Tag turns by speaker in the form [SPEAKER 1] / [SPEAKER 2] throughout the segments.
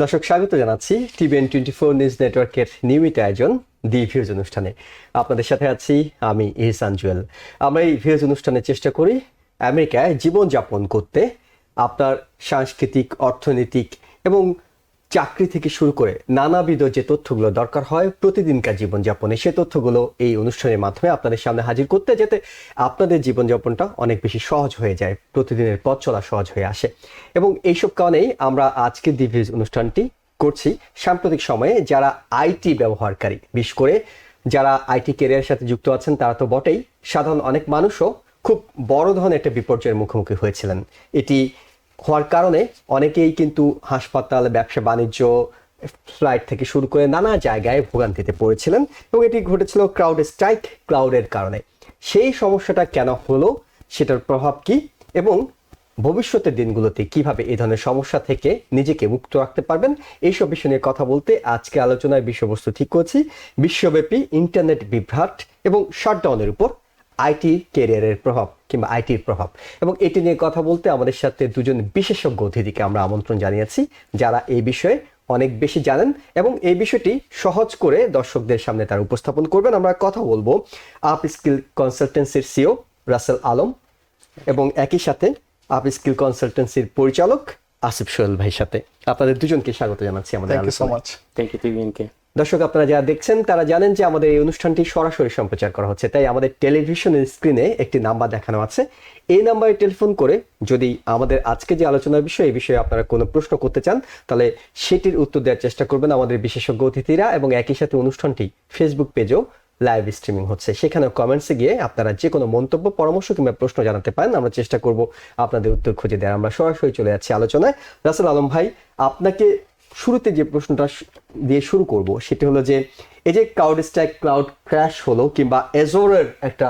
[SPEAKER 1] দর্শক স্বাগত জানাচ্ছি TVN24 নিউজ নেটওয়ার্কের নিয়মিত আয়োজন দি ভিউজ অনুষ্ঠানে। আপনাদের সাথে আছি আমি ইহসান জুয়েল। আমরা এই ভিউজ অনুষ্ঠানে চেষ্টা করি আমেরিকায় জীবনযাপন করতে আপনার সাংস্কৃতিক, অর্থনৈতিক এবং চাকরি থেকে শুরু করে নানাবিধ যে তথ্যগুলো দরকার হয় প্রতিদিনকার জীবনযাপনে, সে তথ্যগুলো এই অনুষ্ঠানের মাধ্যমে আপনাদের সামনে হাজির করতে, যাতে আপনাদের জীবনযাপনটা অনেক বেশি সহজ হয়ে যায়, প্রতিদিনের পথ চলা সহজ হয়ে আসে। এবং এইসব কারণেই আমরা আজকে দি ভিউজ অনুষ্ঠানটি করছি সাম্প্রতিক সময়ে যারা আইটি ব্যবহারকারী, বিশেষ করে যারা আইটি ক্যারিয়ারের সাথে যুক্ত আছেন তারা তো বটেই, সাধারণ অনেক মানুষও খুব বড় ধরনের একটা বিপর্যয়ের মুখোমুখি হয়েছিলেন। এটি হওয়ার কারণে অনেকেই কিন্তু হাসপাতাল, ব্যবসা বাণিজ্য, ফ্লাইট থেকে শুরু করে নানা জায়গায় ভোগান্তিতে পড়েছিলেন এবং এটি ঘটেছিল ক্রাউড স্ট্রাইক, ক্লাউডের কারণে। সেই সমস্যাটা কেন হলো, সেটার প্রভাব কি এবং ভবিষ্যতের দিনগুলোতে কিভাবে এই ধরনের সমস্যা থেকে নিজেকে মুক্ত রাখতে পারবেন, এইসব বিষয় নিয়ে কথা বলতে আজকে আলোচনার বিষয়বস্তু ঠিক করছি বিশ্বব্যাপী ইন্টারনেট বিভ্রাট এবং শাটডাউনের উপর আইটি ক্যারিয়ারের প্রভাব কিংবা আইটির প্রভাব। এবং এটি নিয়ে কথা বলতে আমাদের সাথে দুজন বিশেষজ্ঞ অতিথিকে আমরা আমন্ত্রণ জানিয়েছি, যারা এই বিষয়ে অনেক বেশি জানেন এবং এই বিষয়টি সহজ করে দর্শকদের সামনে তারা উপস্থাপন করবেন। আমরা কথা বলবো আপ স্কিল কনসালটেন্সির সিও রাসেল আলম এবং একই সাথে আপ স্কিল কনসালটেন্সির পরিচালক আসিফ সোহেল ভাইয়ের সাথে। আপনাদের দুজনকে স্বাগত জানাচ্ছি আমাদের আলোচনায়।
[SPEAKER 2] থ্যাংক ইউ টিভিএনকে।
[SPEAKER 1] দর্শক, আপনারা যারা দেখছেন তারা জানেন যে আমাদের এই অনুষ্ঠানটি সরাসরি সম্প্রচার করা হচ্ছে, তাই আমাদের টেলিভিশনের স্ক্রিনে একটি নাম্বার দেখানো আছে। এই নাম্বারে টেলিফোন করে যদি আমাদের আজকে যে আলোচনার বিষয়, এই বিষয়ে আপনারা কোনো প্রশ্ন করতে চান, তাহলে সেটির উত্তর দেওয়ার চেষ্টা করবেন আমাদের বিশেষজ্ঞ অতিথিরা। এবং একই সাথে অনুষ্ঠানটি ফেসবুক পেজেও লাইভ স্ট্রিমিং হচ্ছে, সেখানে কমেন্টসে গিয়ে আপনারা যে কোনো মন্তব্য, পরামর্শ কিংবা প্রশ্ন জানাতে পারেন। আমরা চেষ্টা করব আপনাদের উত্তর খুঁজে দেওয়ার। আমরা সরাসরি চলে যাচ্ছি আলোচনায়। রাসেল আলম ভাই, আপনাকে শুরুতে যে প্রশ্নটা দিয়ে শুরু করব সেটি হলো যে এই যে ক্লাউড স্ট্রাইক, ক্লাউড ক্র্যাশ হলো কিংবা এজোরের একটা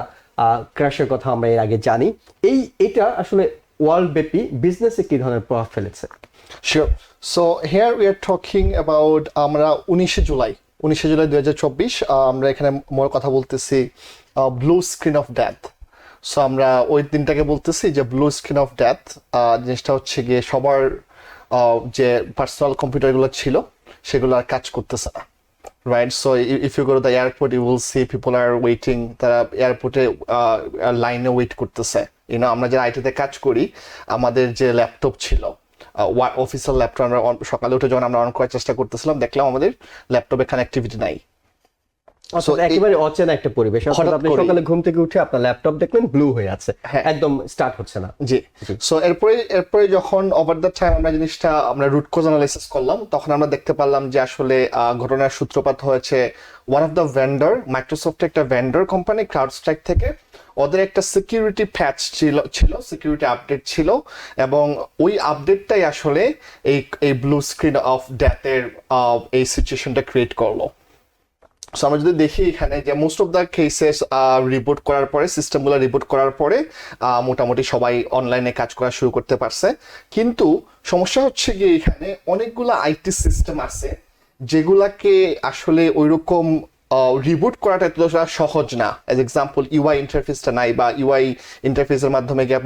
[SPEAKER 1] ক্র্যাশের কথা আমরা এর আগে জানি, এটা আসলে ওয়ার্ল্ড ব্যাপী বিজনেসে কি ধরনের প্রভাব ফেলেছে?
[SPEAKER 3] Sure. So here we are talking about আমরা 19শে জুলাই 2024 আমরা এখানে মোর কথা বলতেছি blue screen off death. So আমরা ওই দিনটাকে বলতেছি যে ব্লু স্ক্রিন অফ ডেথ। জিনিসটা হচ্ছে গিয়ে সবার যে পার্সোনাল কম্পিউটারগুলো ছিল সেগুলো আর কাজ করতেছে না, right? So if you go to the airport you will see people are waiting, তারা এয়ারপোর্টে লাইনে ওয়েট করতেছে। আমরা যারা আইটিতে কাজ করি, আমাদের যে ল্যাপটপ ছিল, অফিসিয়াল ল্যাপটপ, আমরা সকালে উঠে যখন আমরা অন করার চেষ্টা করতেছিলাম, দেখলাম আমাদের ল্যাপটপে কানেক্টিভিটি নাই।
[SPEAKER 1] একেবারে অচেনা একটা পরিবেশ। আপনি সকালে ঘুম থেকে উঠে আপনার ল্যাপটপ দেখলেন ব্লু হয়ে আছে, একদম স্টার্ট হচ্ছে না।
[SPEAKER 3] জি। সো এরপরে যখন ওভার দ্য টাইম আমরা রুট কজ অ্যানালাইসিস করলাম, তখন আমরা দেখতে পারলাম যে আসলে ঘটনার সূত্রপাত হয়েছে ওয়ান অফ দ্য ভেন্ডর, মাইক্রোসফটের একটা ভেন্ডর কোম্পানি ক্রাউডস্ট্রাইক থেকে। ওদের একটা সিকিউরিটি প্যাচ ছিল, সিকিউরিটি আপডেট ছিল, এবং ওই আপডেটটাই আসলে এই ব্লু স্ক্রিন অফ ডেথের এই সিচুয়েশনটা ক্রিয়েট করলো। সো আমরা যদি দেখি এখানে যে most of the cases report করার পরে, সিস্টেমগুলো রিপোর্ট করার পরে মোটামুটি সবাই অনলাইনে কাজ করা শুরু করতে পারছে। কিন্তু সমস্যা হচ্ছে গিয়ে এখানে অনেকগুলো আইটি সিস্টেম আছে যেগুলাকে আসলে ওইরকম রিবুট করাটা এতটা সহজ না। অ্যাজ এক্সাম্পল, ইউআই ইন্টারফেসটা নাই, বা ইউআই ইন্টারফেসের মাধ্যমে গিয়ে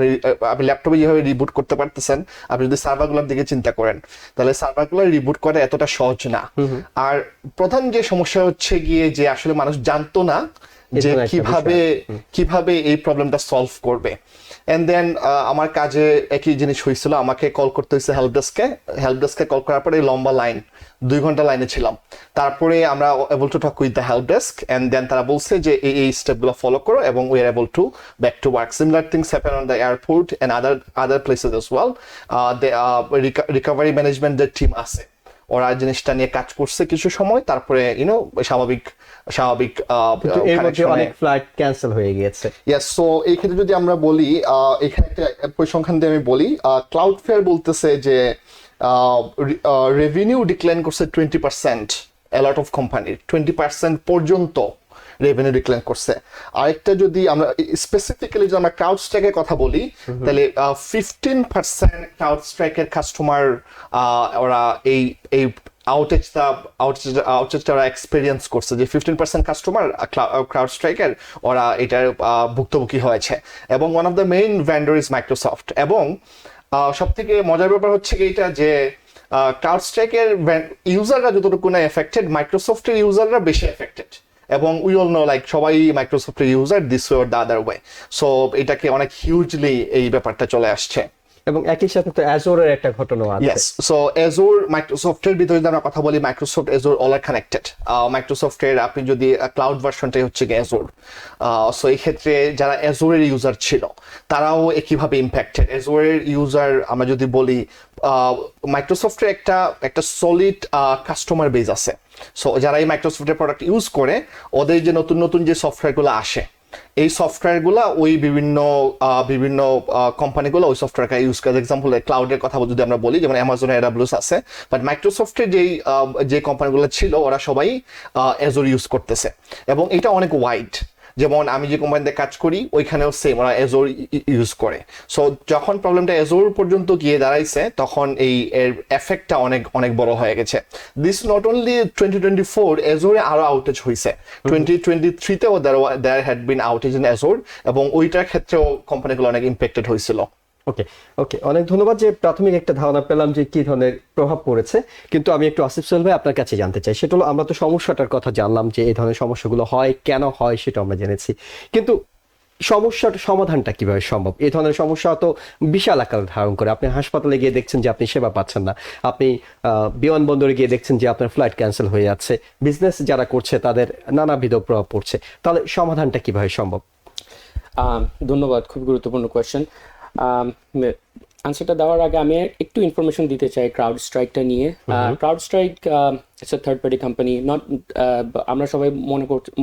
[SPEAKER 3] আপনি ল্যাপটপে যেভাবে রিবুট করতে পারতেছেন, আপনি যদি সার্ভারগুলোর দিকে চিন্তা করেন তাহলে সার্ভারগুলো রিবুট করা এতটা সহজ না। আর প্রধান যে সমস্যা হচ্ছে গিয়ে যে আসলে মানুষ জানতো না যে কিভাবে এই প্রবলেমটা সলভ করবে। এন্ড দেন আমার কাজে একই জিনিস হয়েছিল, আমাকে কল করতে হয়েছে হেল্প ডেস্কে কল করার পরে লম্বা লাইন, 2 ঘন্টা লাইনে ছিলাম। তারপরে আমরা able to talk with the help desk, and then তারা বলছে যে এই স্টেপগুলো ফলো করো এবং we are able to back to work. Similar things happen on the airport and other places as well. Recovery ম্যানেজমেন্টের টিম আছে, ওরা জিনিসটা নিয়ে কাজ করছে কিছু সময়, তারপরে স্বাভাবিক
[SPEAKER 1] অনেক ফ্লাইট ক্যান্সেল হয়ে গিয়েছে।
[SPEAKER 3] ইয়েস। সো এই ক্ষেত্রে যদি আমরা বলি, এখানে একটা পরিসংখ্যান দিয়ে আমি বলি, ক্লাউডফেয়ার বলতেছে যে রেভিনিউ ডিক্লাইন করছে 20%, অ্যালট অফ কোম্পানির 20% পর্যন্ত রেভিনিউ ডিক্লাইন করছে। আরেকটা যদি আমরা স্পেসিফিক্যালি যদি আমরা ক্রাউডস্ট্রাইকের কথা বলি, তাহলে 15% ক্রাউডস্ট্রাইকের কাস্টমার ওরা এই আউটেজটা ওরা এক্সপেরিয়েন্স করছে, যে 15% কাস্টমার ক্রাউডস্ট্রাইকের ওরা এটার ভুক্তভোগী হয়েছে। এবং one of the main vendor is Microsoft. এবং সব থেকে মজার ব্যাপার হচ্ছে এইটা যে ক্লাউডস্ট্রাইকের ইউজাররা যতটুকু না এফেক্টেড, মাইক্রোসফটের ইউজাররা বেশি এফেক্টেড। এবং উই অল নো লাইক সবাই মাইক্রোসফটের user this way or the other way. So এটাকে অনেক হিউজলি এই ব্যাপারটা চলে আসছে।
[SPEAKER 1] এবং একই সাথে তো অ্যাজোরের একটা ঘটনা আছে।
[SPEAKER 3] ইয়েস, সো অ্যাজোর মাইক্রোসফটের ভিতরে যদি আমরা কথা বলি, মাইক্রোসফট অ্যাজোর অল আর কানেক্টেড। মাইক্রোসফটের আপনি যদি ক্লাউড ভার্সনটাই হচ্ছে কি অ্যাজোর। সো এই ক্ষেত্রে যারা অ্যাজোরের ইউজার ছিল তারাও একইভাবে ইম্প্যাক্টেড। অ্যাজোরের ইউজার আমরা যদি বলি, মাইক্রোসফটের একটা সলিড কাস্টমার বেজ আছে। সো যারা এই মাইক্রোসফটের প্রোডাক্ট ইউজ করে, ওদের যে নতুন নতুন যে সফটওয়্যারগুলো আসে, এই সফটওয়্যারগুলো ওই বিভিন্ন কোম্পানিগুলো ওই সফটওয়্যারকে ইউজ করে। এক্সাম্পল ক্লাউডের কথা যদি আমরা বলি, যেমন অ্যামাজন AWS আছে, বাট মাইক্রোসফটের যে কোম্পানিগুলো ছিল ওরা সবাই অ্যাজোর ইউজ করতেছে। এবং এটা অনেক ওয়াইড। যেমন আমি যে কোম্পানিতে কাজ করি ওইখানেও সেম, ওরা অ্যাজোর ইউজ করে। সো যখন প্রবলেমটা অ্যাজোর পর্যন্ত গিয়ে দাঁড়াইছে, তখন এর এফেক্টটা অনেক অনেক বড় হয়ে গেছে। দিস নট অনলি 2024, অ্যাজোরে আরো আউটেজ হয়েছে। 2023তেও there had been outage in Azure, এবং ওইটার ক্ষেত্রেও কোম্পানিগুলো অনেক ইম্প্যাক্টেড হয়েছিল।
[SPEAKER 1] ওকে ওকে, অনেক ধন্যবাদ যে প্রাথমিক একটা ধারণা পেলাম যে কি ধরনের প্রভাব পড়েছে। কিন্তু আমি একটু আসিফ সোহেল ভাই আপনার কাছে জানতে চাই, সেটা হলো আমরা তো সমস্যাটার কথা জানলাম যে এই ধরনের সমস্যাগুলো হয়, কেন হয় সেটা আমরা জেনেছি, কিন্তু সমস্যার সমাধানটা কিভাবে সম্ভব? এই ধরনের সমস্যা তো বিশাল আকার ধারণ করে। আপনি হাসপাতালে গিয়ে দেখছেন যে আপনি সেবা পাচ্ছেন না, আপনি বিমানবন্দরে গিয়ে দেখছেন যে আপনার ফ্লাইট ক্যান্সেল হয়ে যাচ্ছে, বিজনেস যারা করছে তাদের নানাবিধ প্রভাব পড়ছে। তাহলে সমাধানটা কিভাবে সম্ভব?
[SPEAKER 2] ধন্যবাদ, খুব গুরুত্বপূর্ণ কোয়েশ্চেন। আনসারটা দেওয়ার আগে আমি একটু ইনফরমেশন দিতে চাই ক্রাউডস্ট্রাইকটা নিয়ে। CrowdStrike it's a third party company, not আমরা সবাই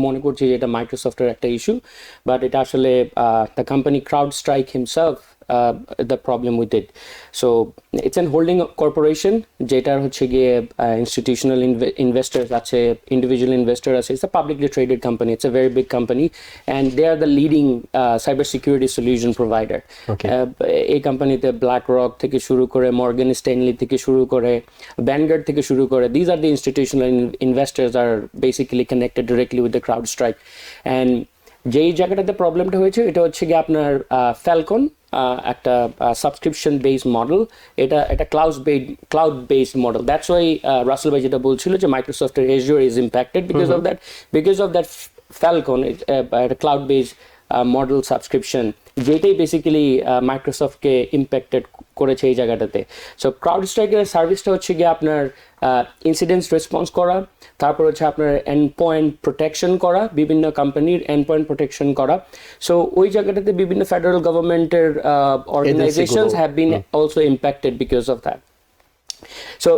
[SPEAKER 2] মনে করছি যে এটা মাইক্রোসফটের একটা ইস্যু, বাট এটা আসলে the company CrowdStrike himself the problem with it. So it's an holding corporation যেটার হচ্ছে গিয়ে institutional investors আছে, individual investor আছে. It's a publicly traded company. It's a very big company and they are the leading cyber security solution provider.
[SPEAKER 1] Okay.
[SPEAKER 2] এই কোম্পানিতে BlackRock থেকে শুরু করে, Morgan Stanley থেকে শুরু করে, Vanguard থেকে শুরু করে, these are the institutional investors are basically connected directly with the CrowdStrike. And যেই জায়গাটাতে প্রবলেমটা হয়েছে এটা হচ্ছে গিয়ে আপনার ফ্যালকন, একটা সাবস্ক্রিপশন বেসড মডেল, এটা cloud based model. That's why Rasel ভাই যেটা বলছিল যে মাইক্রোসফটের Azure is impacted because of that Falcon, একটা ক্লাউড বেসড মডেল সাবস্ক্রিপশন, যেটাই বেসিক্যালি মাইক্রোসফটকে ইম্প্যাক্টেড করেছে এই জায়গাটাতে। সো ক্রাউডস্ট্রাইকের সার্ভিসটা হচ্ছে গিয়ে আপনার ইনসিডেন্টস রেসপন্স করা, তারপর হচ্ছে আপনার এন্ড পয়েন্ট প্রোটেকশন করা, বিভিন্ন কোম্পানির এন্ড পয়েন্ট প্রোটেকশন করা। সো ওই জায়গাটাতে বিভিন্ন ফেডারেল গভর্নমেন্টের organisations have been also impacted because of that. So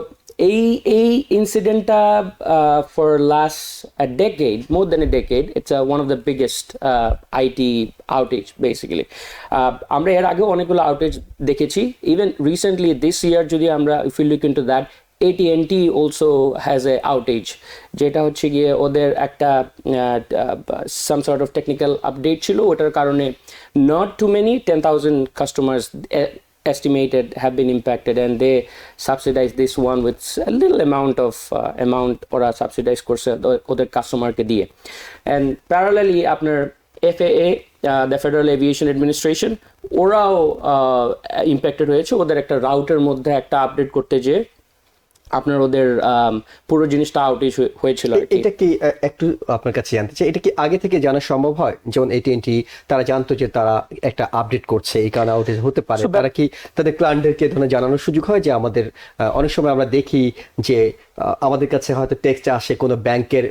[SPEAKER 2] এই ইনসিডেন্টটা for last decade, more than a decade, it's one of the biggest IT outage basically. আমরা এর আগেও অনেকগুলো আউটেজ দেখেছি, ইভেন রিসেন্টলি দিস ইয়ার যদি আমরা if you look into that, AT&T also has a outage, যেটা হচ্ছে গিয়ে ওদের একটা some sort of technical update ছিল, ওটার কারণে not too many 10,000 customers estimated have been impacted and they subsidize this one with a little amount ওরা subsidize করছে ওদের কাস্টমারকে দিয়ে। And parallelly আপনার FAA, the Federal Aviation Administration, ওরাও ইম্প্যাক্টেড হয়েছে ওদের একটা রাউটের মধ্যে একটা আপডেট করতে যেয়ে আপনার ওদের পুরো জিনিসটা আউটেজ হয়েছিল।
[SPEAKER 1] এটা কি একটু আপনার কাছে জানতে চাই, এটা কি আগে থেকে জানা সম্ভব হয়? যেমন AT&T তারা জানতো যে তারা একটা আপডেট করছে, এই কারণে আউটেজ হতে পারে, তারা কি তাদের ক্লায়েন্টদেরকে ধরনের জানানোর সুযোগ হয় যে আমাদের অনেক সময় আমরা দেখি যে আমাদের কাছে হয়তো টেক্সট আসে কোনো ব্যাংকের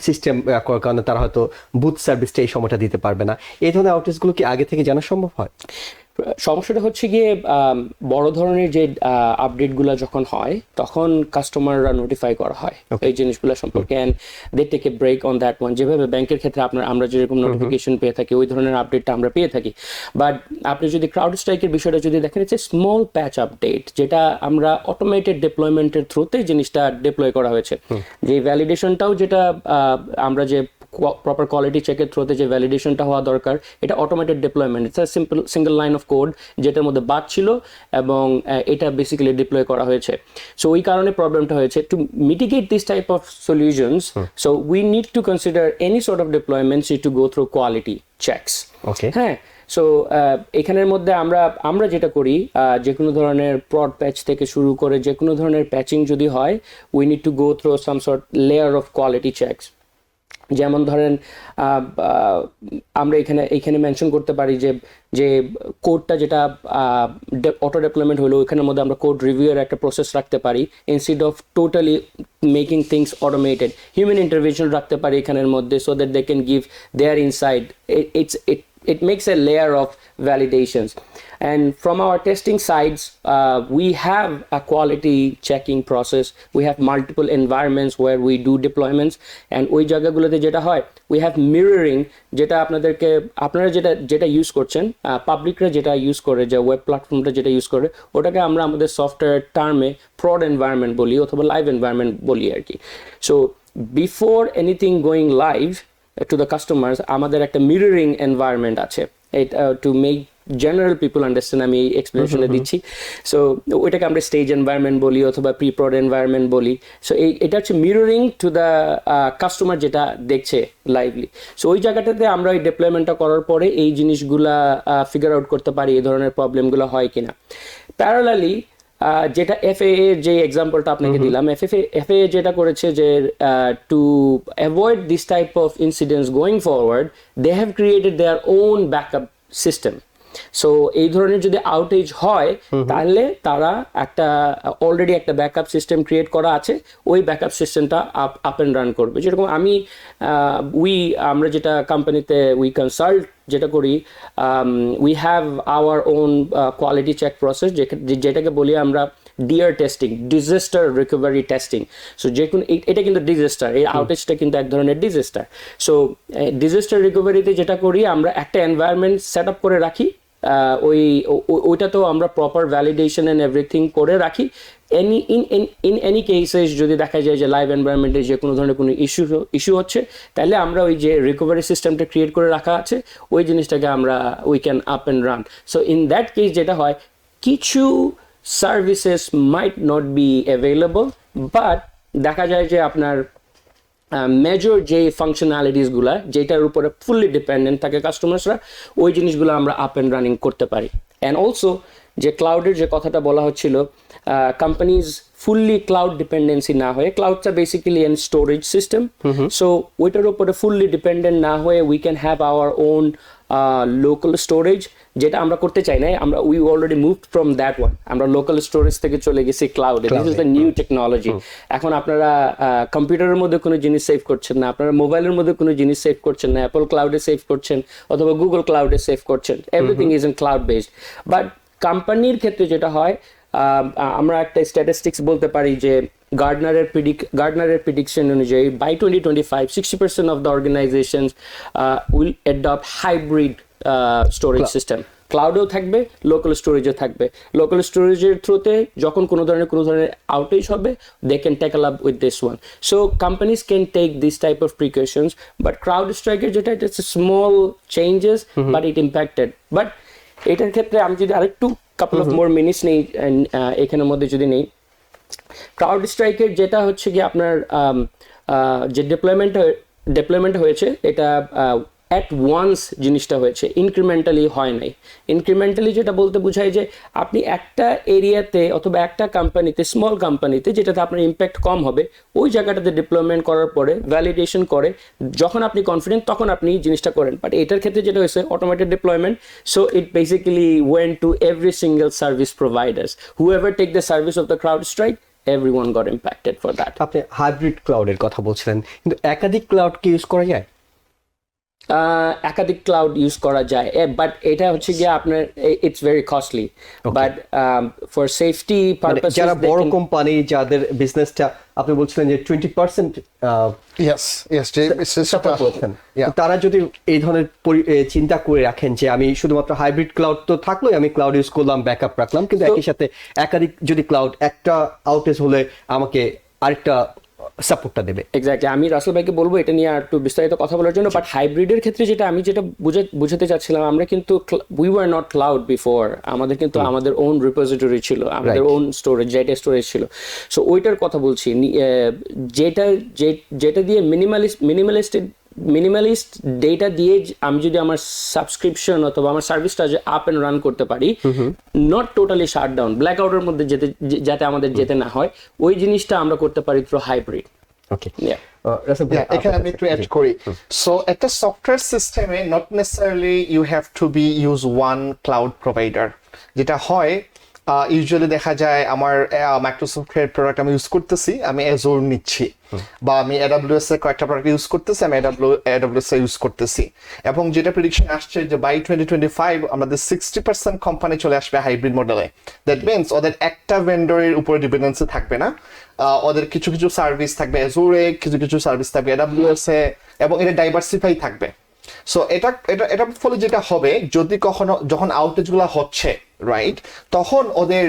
[SPEAKER 1] সিস্টেম করার কারণে তারা হয়তো বুথ সার্ভিসটা এই সময়টা দিতে পারবে না, এই ধরনের আউটেজগুলো কি আগে থেকে জানা সম্ভব হয়?
[SPEAKER 2] সমস্যাটা হচ্ছে গিয়ে বড় ধরনের যে আপডেটগুলো যখন হয় তখন কাস্টমাররা নোটিফাই করা হয় এই জিনিসগুলো সম্পর্কে, and they take a break on that one. যেভাবে ব্যাংকের ক্ষেত্রে আমরা যেরকম নোটিফিকেশন পেয়ে থাকি ওই ধরনের আপডেটটা আমরা পেয়ে থাকি। বাট আপনি যদি ক্রাউডস্ট্রাইকের বিষয়টা যদি দেখেন, it's a small patch update, যেটা আমরা অটোমেটেড ডিপ্লয়মেন্টের থ্রুতে জিনিসটা ডিপ্লয় করা হয়েছে। যে ভ্যালিডেশনটাও যেটা আমরা যে প্রপার কোয়ালিটি চেকের থ্রুতে যে ভ্যালিডেশনটা হওয়া দরকার, এটা automated deployment, it's a single line of code যেটার মধ্যে বাগ ছিল এবং এটা বেসিক্যালি ডিপ্লয় করা হয়েছে। সো ওই কারণে প্রবলেমটা হয়েছে। To mitigate this type of solutions, so we need to consider any sort of deployments need to go through quality checks.
[SPEAKER 1] Okay,
[SPEAKER 2] হ্যাঁ, সো এখানের মধ্যে আমরা যেটা করি, যে কোনো ধরনের প্রড প্যাচ থেকে শুরু করে যে কোনো ধরনের প্যাচিং যদি হয়, we need to go through some sort layer of quality checks. যেমন ধরেন আমরা এখানে মেনশন করতে পারি যে কোডটা যেটা অটো ডেভেলপমেন্ট হলো, ওইখানের মধ্যে আমরা কোড রিভিউয়ের একটা প্রসেস রাখতে পারি instead of totally making things automated. Human intervention রাখতে পারি এখানের মধ্যে, so that they can give their inside. It makes a layer of validations. And from our testing sides, we have a quality checking process. We have multiple environments where we do deployments. And ওই জায়গাগুলোতে যেটা হয়, we have mirroring, যেটা আপনারা যেটা use করছেন, পাবলিকরা যেটা use করে, যে ওয়েব প্ল্যাটফর্মটা যেটা ইউজ করে, ওটাকে আমরা আমাদের সফটওয়্যার টার্মে প্রড এনভায়রনমেন্ট বলি অথবা লাইভ এনভায়রনমেন্ট বলি আর কি। So before anything going live to the customers, আমাদের একটা মিররিং এনভায়রনমেন্ট আছে, to make general people understand, আমি এই এক্সপ্লেনেশনে দিচ্ছি। সো ওইটাকে আমরা স্টেজ এনভায়রনমেন্ট বলি অথবা প্রি প্রড এনভায়রনমেন্ট বলি। সো এটা হচ্ছে মিররিং টু দ্য কাস্টমার যেটা দেখছে লাইভলি। সো ওই জায়গাটাতে আমরা এই ডিপ্লয়মেন্টটা করার পরে এই জিনিসগুলা ফিগার আউট করতে পারি এই ধরনের প্রবলেমগুলো হয় কিনা। প্যারালালি যেটা এফএএ যে এক্সাম্পলটা আপনাকে দিলাম, এফএএ যেটা করেছে যে to avoid this type of incidents going forward, they have created their own backup system. So এই ধরনের যদি আউটেজ হয়, তাহলে তারা অলরেডি একটা ব্যাকআপ সিস্টেম ক্রিয়েট করা আছে, ওই ব্যাকআপ সিস্টেমটা আপ অ্যান্ড রান করবে। যেরকম আমরা যেটা কোম্পানিতে উই কনসাল্ট যেটা করি, we have our own quality check process, যেটাকে বলি আমরা DR testing, disaster recovery testing. So এটা কিন্তু ডিজাস্টার, এই আউটেজটা কিন্তু এক ধরনের ডিজাস্টার। সো ডিজাস্টার রিকভারিতে যেটা করি, আমরা একটা এনভায়রনমেন্ট সেট আপ করে রাখি, ওইটাতেও আমরা প্রপার ভ্যালিডেশন এন্ড এভরিথিং করে রাখি। ইন এনি কেসেস যদি দেখা যায় যে লাইভ এনভায়রনমেন্টে যে কোনো ধরনের কোনো ইস্যু হচ্ছে, তাহলে আমরা ওই যে রিকভারি সিস্টেমটা ক্রিয়েট করে রাখা আছে, ওই জিনিসটাকে আমরা we can up and run. So in that case যেটা হয়, কিছু services might not be available, but দেখা যায় যে আপনার মেজর যে ফাংশনালিটিসগুলো যেটার উপরে ফুললি ডিপেন্ডেন্ট থাকে কাস্টমার্সরা, ওই জিনিসগুলো আমরা আপ অ্যান্ড রানিং করতে পারি। অ্যান্ড অলসো যে ক্লাউডের যে কথাটা বলা হচ্ছিল, কোম্পানিজ ফুললি ক্লাউড ডিপেন্ডেন্সি না হয়ে, ক্লাউডটা basically an storage system, so ওইটার উপরে ফুললি ডিপেন্ডেন্ট না হয়ে we can have our own local storage, যেটা আমরা করতে চাই না। We already moved from that one, আমরা লোকাল স্টোরেজ থেকে চলে গেছি ক্লাউডে। This is the new technology. এখন আপনারা কম্পিউটারের মধ্যে কোনো জিনিস সেভ করছেন না, আপনারা মোবাইলের মধ্যে কোনো জিনিস সেভ করছেন না, অ্যাপল ক্লাউডে সেভ করছেন অথবা গুগল ক্লাউডে সেভ করছেন, everything is in cloud based. But কোম্পানির ক্ষেত্রে যেটা হয়, আমরা একটা স্ট্যাটিস্টিক্স বলতে পারি যে গার্ডনারের প্রিডিকশন অনুযায়ী by 2025 60% of the organisations will adopt hybrid storage system. ক্লাউডেও থাকবে, লোকাল স্টোরেজও থাকবে। লোকাল স্টোরেজের থ্রুতে যখন কোনো ধরনের আউটেজ হবে, they can tackle up with this one. So companies can take this type of precautions, but CrowdStrikeর যেটা, এটা small changes but it impacted. But এটার ক্ষেত্রে আমি যদি আরেকটু কাপল অফ মোর মিনিটস নেই এখানের মধ্যে, যদি নেই, CrowdStrikeর যেটা হচ্ছে কি আপনার যে ডিপ্লয়মেন্ট হয়েছে, এটা অ্যাট ওয়ান্স জিনিসটা হয়েছে, ইনক্রিমেন্টালি হয় নাই। ইনক্রিমেন্টালি যেটা বলতে বোঝায় যে আপনি একটা এরিয়াতে অথবা একটা কোম্পানিতে, স্মল কোম্পানিতে, যেটাতে আপনার ইম্প্যাক্ট কম হবে, ওই জায়গাটাতে ডিপ্লয়মেন্ট করার পরে ভ্যালিডেশন করে যখন আপনি কনফিডেন্ট, তখন আপনি জিনিসটা করেন। বাট এটার ক্ষেত্রে যেটা হয়েছে automated deployment, so it basically went to every single service providers, whoever take the service of the CrowdStrike, everyone got impacted for that.
[SPEAKER 1] আপনি হাইব্রিড ক্লাউডের কথা বলছিলেন, কিন্তু একাধিক ক্লাউড কি ইউজ করা যায়?
[SPEAKER 2] একাধিক ক্লাউড ইউজ করা যায়, বাট এটা হচ্ছে গিয়ে আপনার it's very costly. But for safety purpose,
[SPEAKER 1] যারা বড় কোম্পানি, যাদের বিজনেসটা আপনি বলছিলেন যে 20% সাপোর্ট করছেন, তারা যদি এই ধরনের চিন্তা করে রাখেন যে আমি শুধুমাত্র হাইব্রিড ক্লাউড তো থাকলোই, আমি ক্লাউড ইউজ করলাম, ব্যাকআপ রাখলাম, কিন্তু একই সাথে একাধিক যদি ক্লাউড, একটা আউটেজ হলে আমাকে আরেকটা সাপোর্টটা দেবে।
[SPEAKER 2] এক্স্যাক্টলি, আমি রাসেল ভাইকে বলবো এটা নিয়ে আর একটু বিস্তারিত কথা বলার জন্য। বাট হাইব্রিডের ক্ষেত্রে যেটা বুঝাতে চাচ্ছিলাম, আমরা কিন্তু we were not cloud before, আমাদের কিন্তু আমাদের ওন রিপোজিটরি ছিল, আমাদের ওন স্টোরেজ, ডেটা স্টোরেজ ছিল। সো ওইটার কথা বলছি, যেটা দিয়ে মিনিমালিস্ট ডেটা দিয়ে আমি যদি আমার সাবস্ক্রিপশন অথবা আমার সার্ভিসটা যে আপ এন্ড রান করতে পারি, not totally shut down, black আউটের মধ্যে যাতে আমাদের যেতে না হয়, ওই জিনিসটা আমরা করতে পারি থ্রু হাইব্রিড।
[SPEAKER 1] ওকে, রাসেল ভাই,
[SPEAKER 3] এখানে আমি একটু অ্যাড করি। সো একটা সফটওয়্যার সিস্টেমে not necessarily you have to be use one cloud provider. যেটা হয় ইউজুয়ালি দেখা যায় আমার মাইক্রোসফটের প্রোডাক্ট আমি ইউজ করতেছি, আমি অ্যাজোর নিচ্ছি, বা আমি AWS এর কয়েকটা প্রোডাক্ট ইউজ করতেছি, আমি AWS ইউজ করতেছি, এবং যেটা প্রেডিকশন আসছে যে বাই 2025 আমাদের 60% কোম্পানি চলে আসবে হাইব্রিড মডেলে। দ্যাট মিনস ওদের একটা ভেন্ডরের উপরে ডিপেন্ডেন্সি থাকবে না, ওদের কিছু কিছু সার্ভিস থাকবে অ্যাজোরে, কিছু কিছু সার্ভিস থাকবে AWS এ, এবং এটা ডাইভার্সিফাই থাকবে। সো এটা ফলে যেটা হবে, যদি যখন আউটেজ গুলা হচ্ছে রাইট, তখন ওদের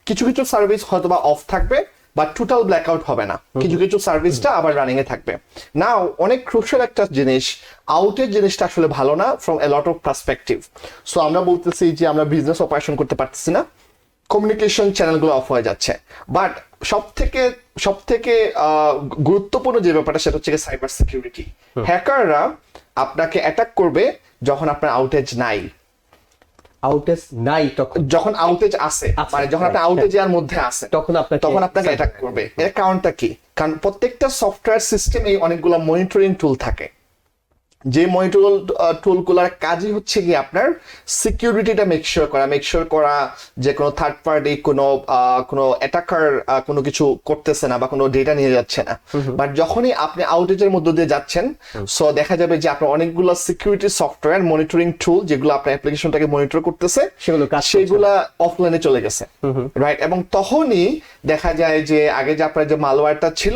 [SPEAKER 3] কিছু কিছু সার্ভিস হয়তো বা অফ থাকবে, বা টোটাল ব্ল্যাকআউট হবে না, কিছু কিছু সার্ভিসটা আবার রানিং এ থাকবে। নাও অনেক ক্রুশাল একটা জিনিস, আউটেজ জিনিসটা আসলে ভালো না from a lot of perspective. So আমরা বলতেছি যে আমরা বিজনেস অপারেশন করতে পারতেছি না, কমিউনিকেশন চ্যানেলগুলো অফ হয়ে যাচ্ছে, বাট সব থেকে গুরুত্বপূর্ণ যে ব্যাপারটা সেটা হচ্ছে সাইবার সিকিউরিটি। হ্যাকাররা আপনাকে অ্যাটাক করবে যখন আপনার আউটেজ নাই,
[SPEAKER 1] আউটেজ নাই
[SPEAKER 3] যখন আউটেজ আসে, মানে যখন আপনি আউটেজ এর মধ্যে আসে
[SPEAKER 1] তখন
[SPEAKER 3] আপনাকে অ্যাটাক করবে। এর কারণটা কি? কারণ প্রত্যেকটা সফটওয়্যার সিস্টেমে অনেকগুলো মনিটরিং টুল থাকে, যে মনিটরিং টুলগুলোর কাজই হচ্ছে কি আপনার সিকিউরিটিটা মেক শিওর করা যে কোনো থার্ড পার্টি কোনো অ্যাটাকার কোনো কিছু করতেছে না বা কোনো ডেটা নিয়ে যাচ্ছে না। বাট যখনই আপনি আউটেজের মধ্য দিয়ে যাচ্ছেন, সো দেখা যাবে যে আপনার অনেকগুলো সিকিউরিটি সফটওয়্যার মনিটরিং টুল যেগুলো আপনার অ্যাপ্লিকেশনটাকে মনিটর করতেছে সেগুলা অফলাইনে চলে গেছে, রাইট? এবং তখনই দেখা যায় যে আগে যে আপনার যে মালওয়্যারটা ছিল,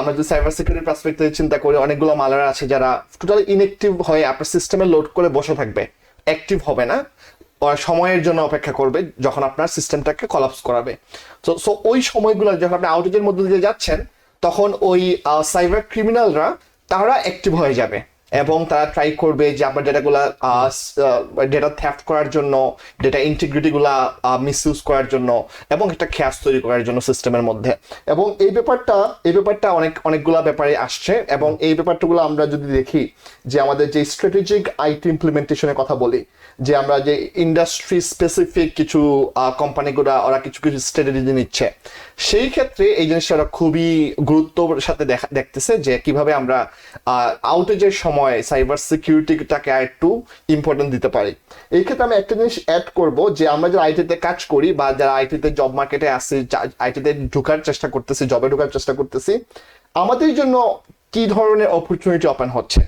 [SPEAKER 3] আমরা যদি সাইবার সিকিউরিটি পার্সপেক্টিভে চিন্তা করি, অনেকগুলো মালওয়্যার আছে যারা টোটালি ইনঅ্যাক্টিভ হয়ে আপনার সিস্টেমে লোড করে বসে থাকবে, অ্যাক্টিভ হবে না, সময়ের জন্য অপেক্ষা করবে যখন আপনার সিস্টেমটাকে কলাপস করাবে। সো ওই সময়গুলো যখন আপনি আউটেজের মধ্যে দিয়ে যাচ্ছেন, তখন ওই সাইবার ক্রিমিনালরা তারা অ্যাক্টিভ হয়ে যাবে এবং তারা ট্রাই করবে যে আপনার ডেটা থ্যাফট করার জন্য, ডেটা ইন্টিগ্রিটিগুলা মিসইউজ করার জন্য, এবং একটা খ্যাস তৈরি করার জন্য সিস্টেমের মধ্যে। এবং এই ব্যাপারটা অনেকগুলা ব্যাপারে আসছে, এবং এই ব্যাপারগুলো আমরা যদি দেখি যে আমাদের যে স্ট্র্যাটেজিক আইটি ইমপ্লিমেন্টেশনের কথা বলি, যে আমরা যে ইন্ডাস্ট্রি স্পেসিফিক কিছু কোম্পানিগুলো ওরা কিছু কিছু স্ট্র্যাটেজি নিচ্ছে, সেই ক্ষেত্রে এই জিনিসটা ওরা খুবই গুরুত্বের সাথে দেখতেছে যে কিভাবে আমরা আউটেজের সময় সাইবার সিকিউরিটিটাকে একটু ইম্পর্টেন্ট দিতে পারি। এই ক্ষেত্রে আমি একটা জিনিস অ্যাড করব, যে আমরা যারা আইটিতে কাজ করি বা যারা আইটিতে জব মার্কেটে আসি, আইটিতে ঢোকার চেষ্টা করতেছি, জবে ঢোকার চেষ্টা করতেছি, আমাদের জন্য কি ধরনের অপরচুনিটি ওপেন হচ্ছে।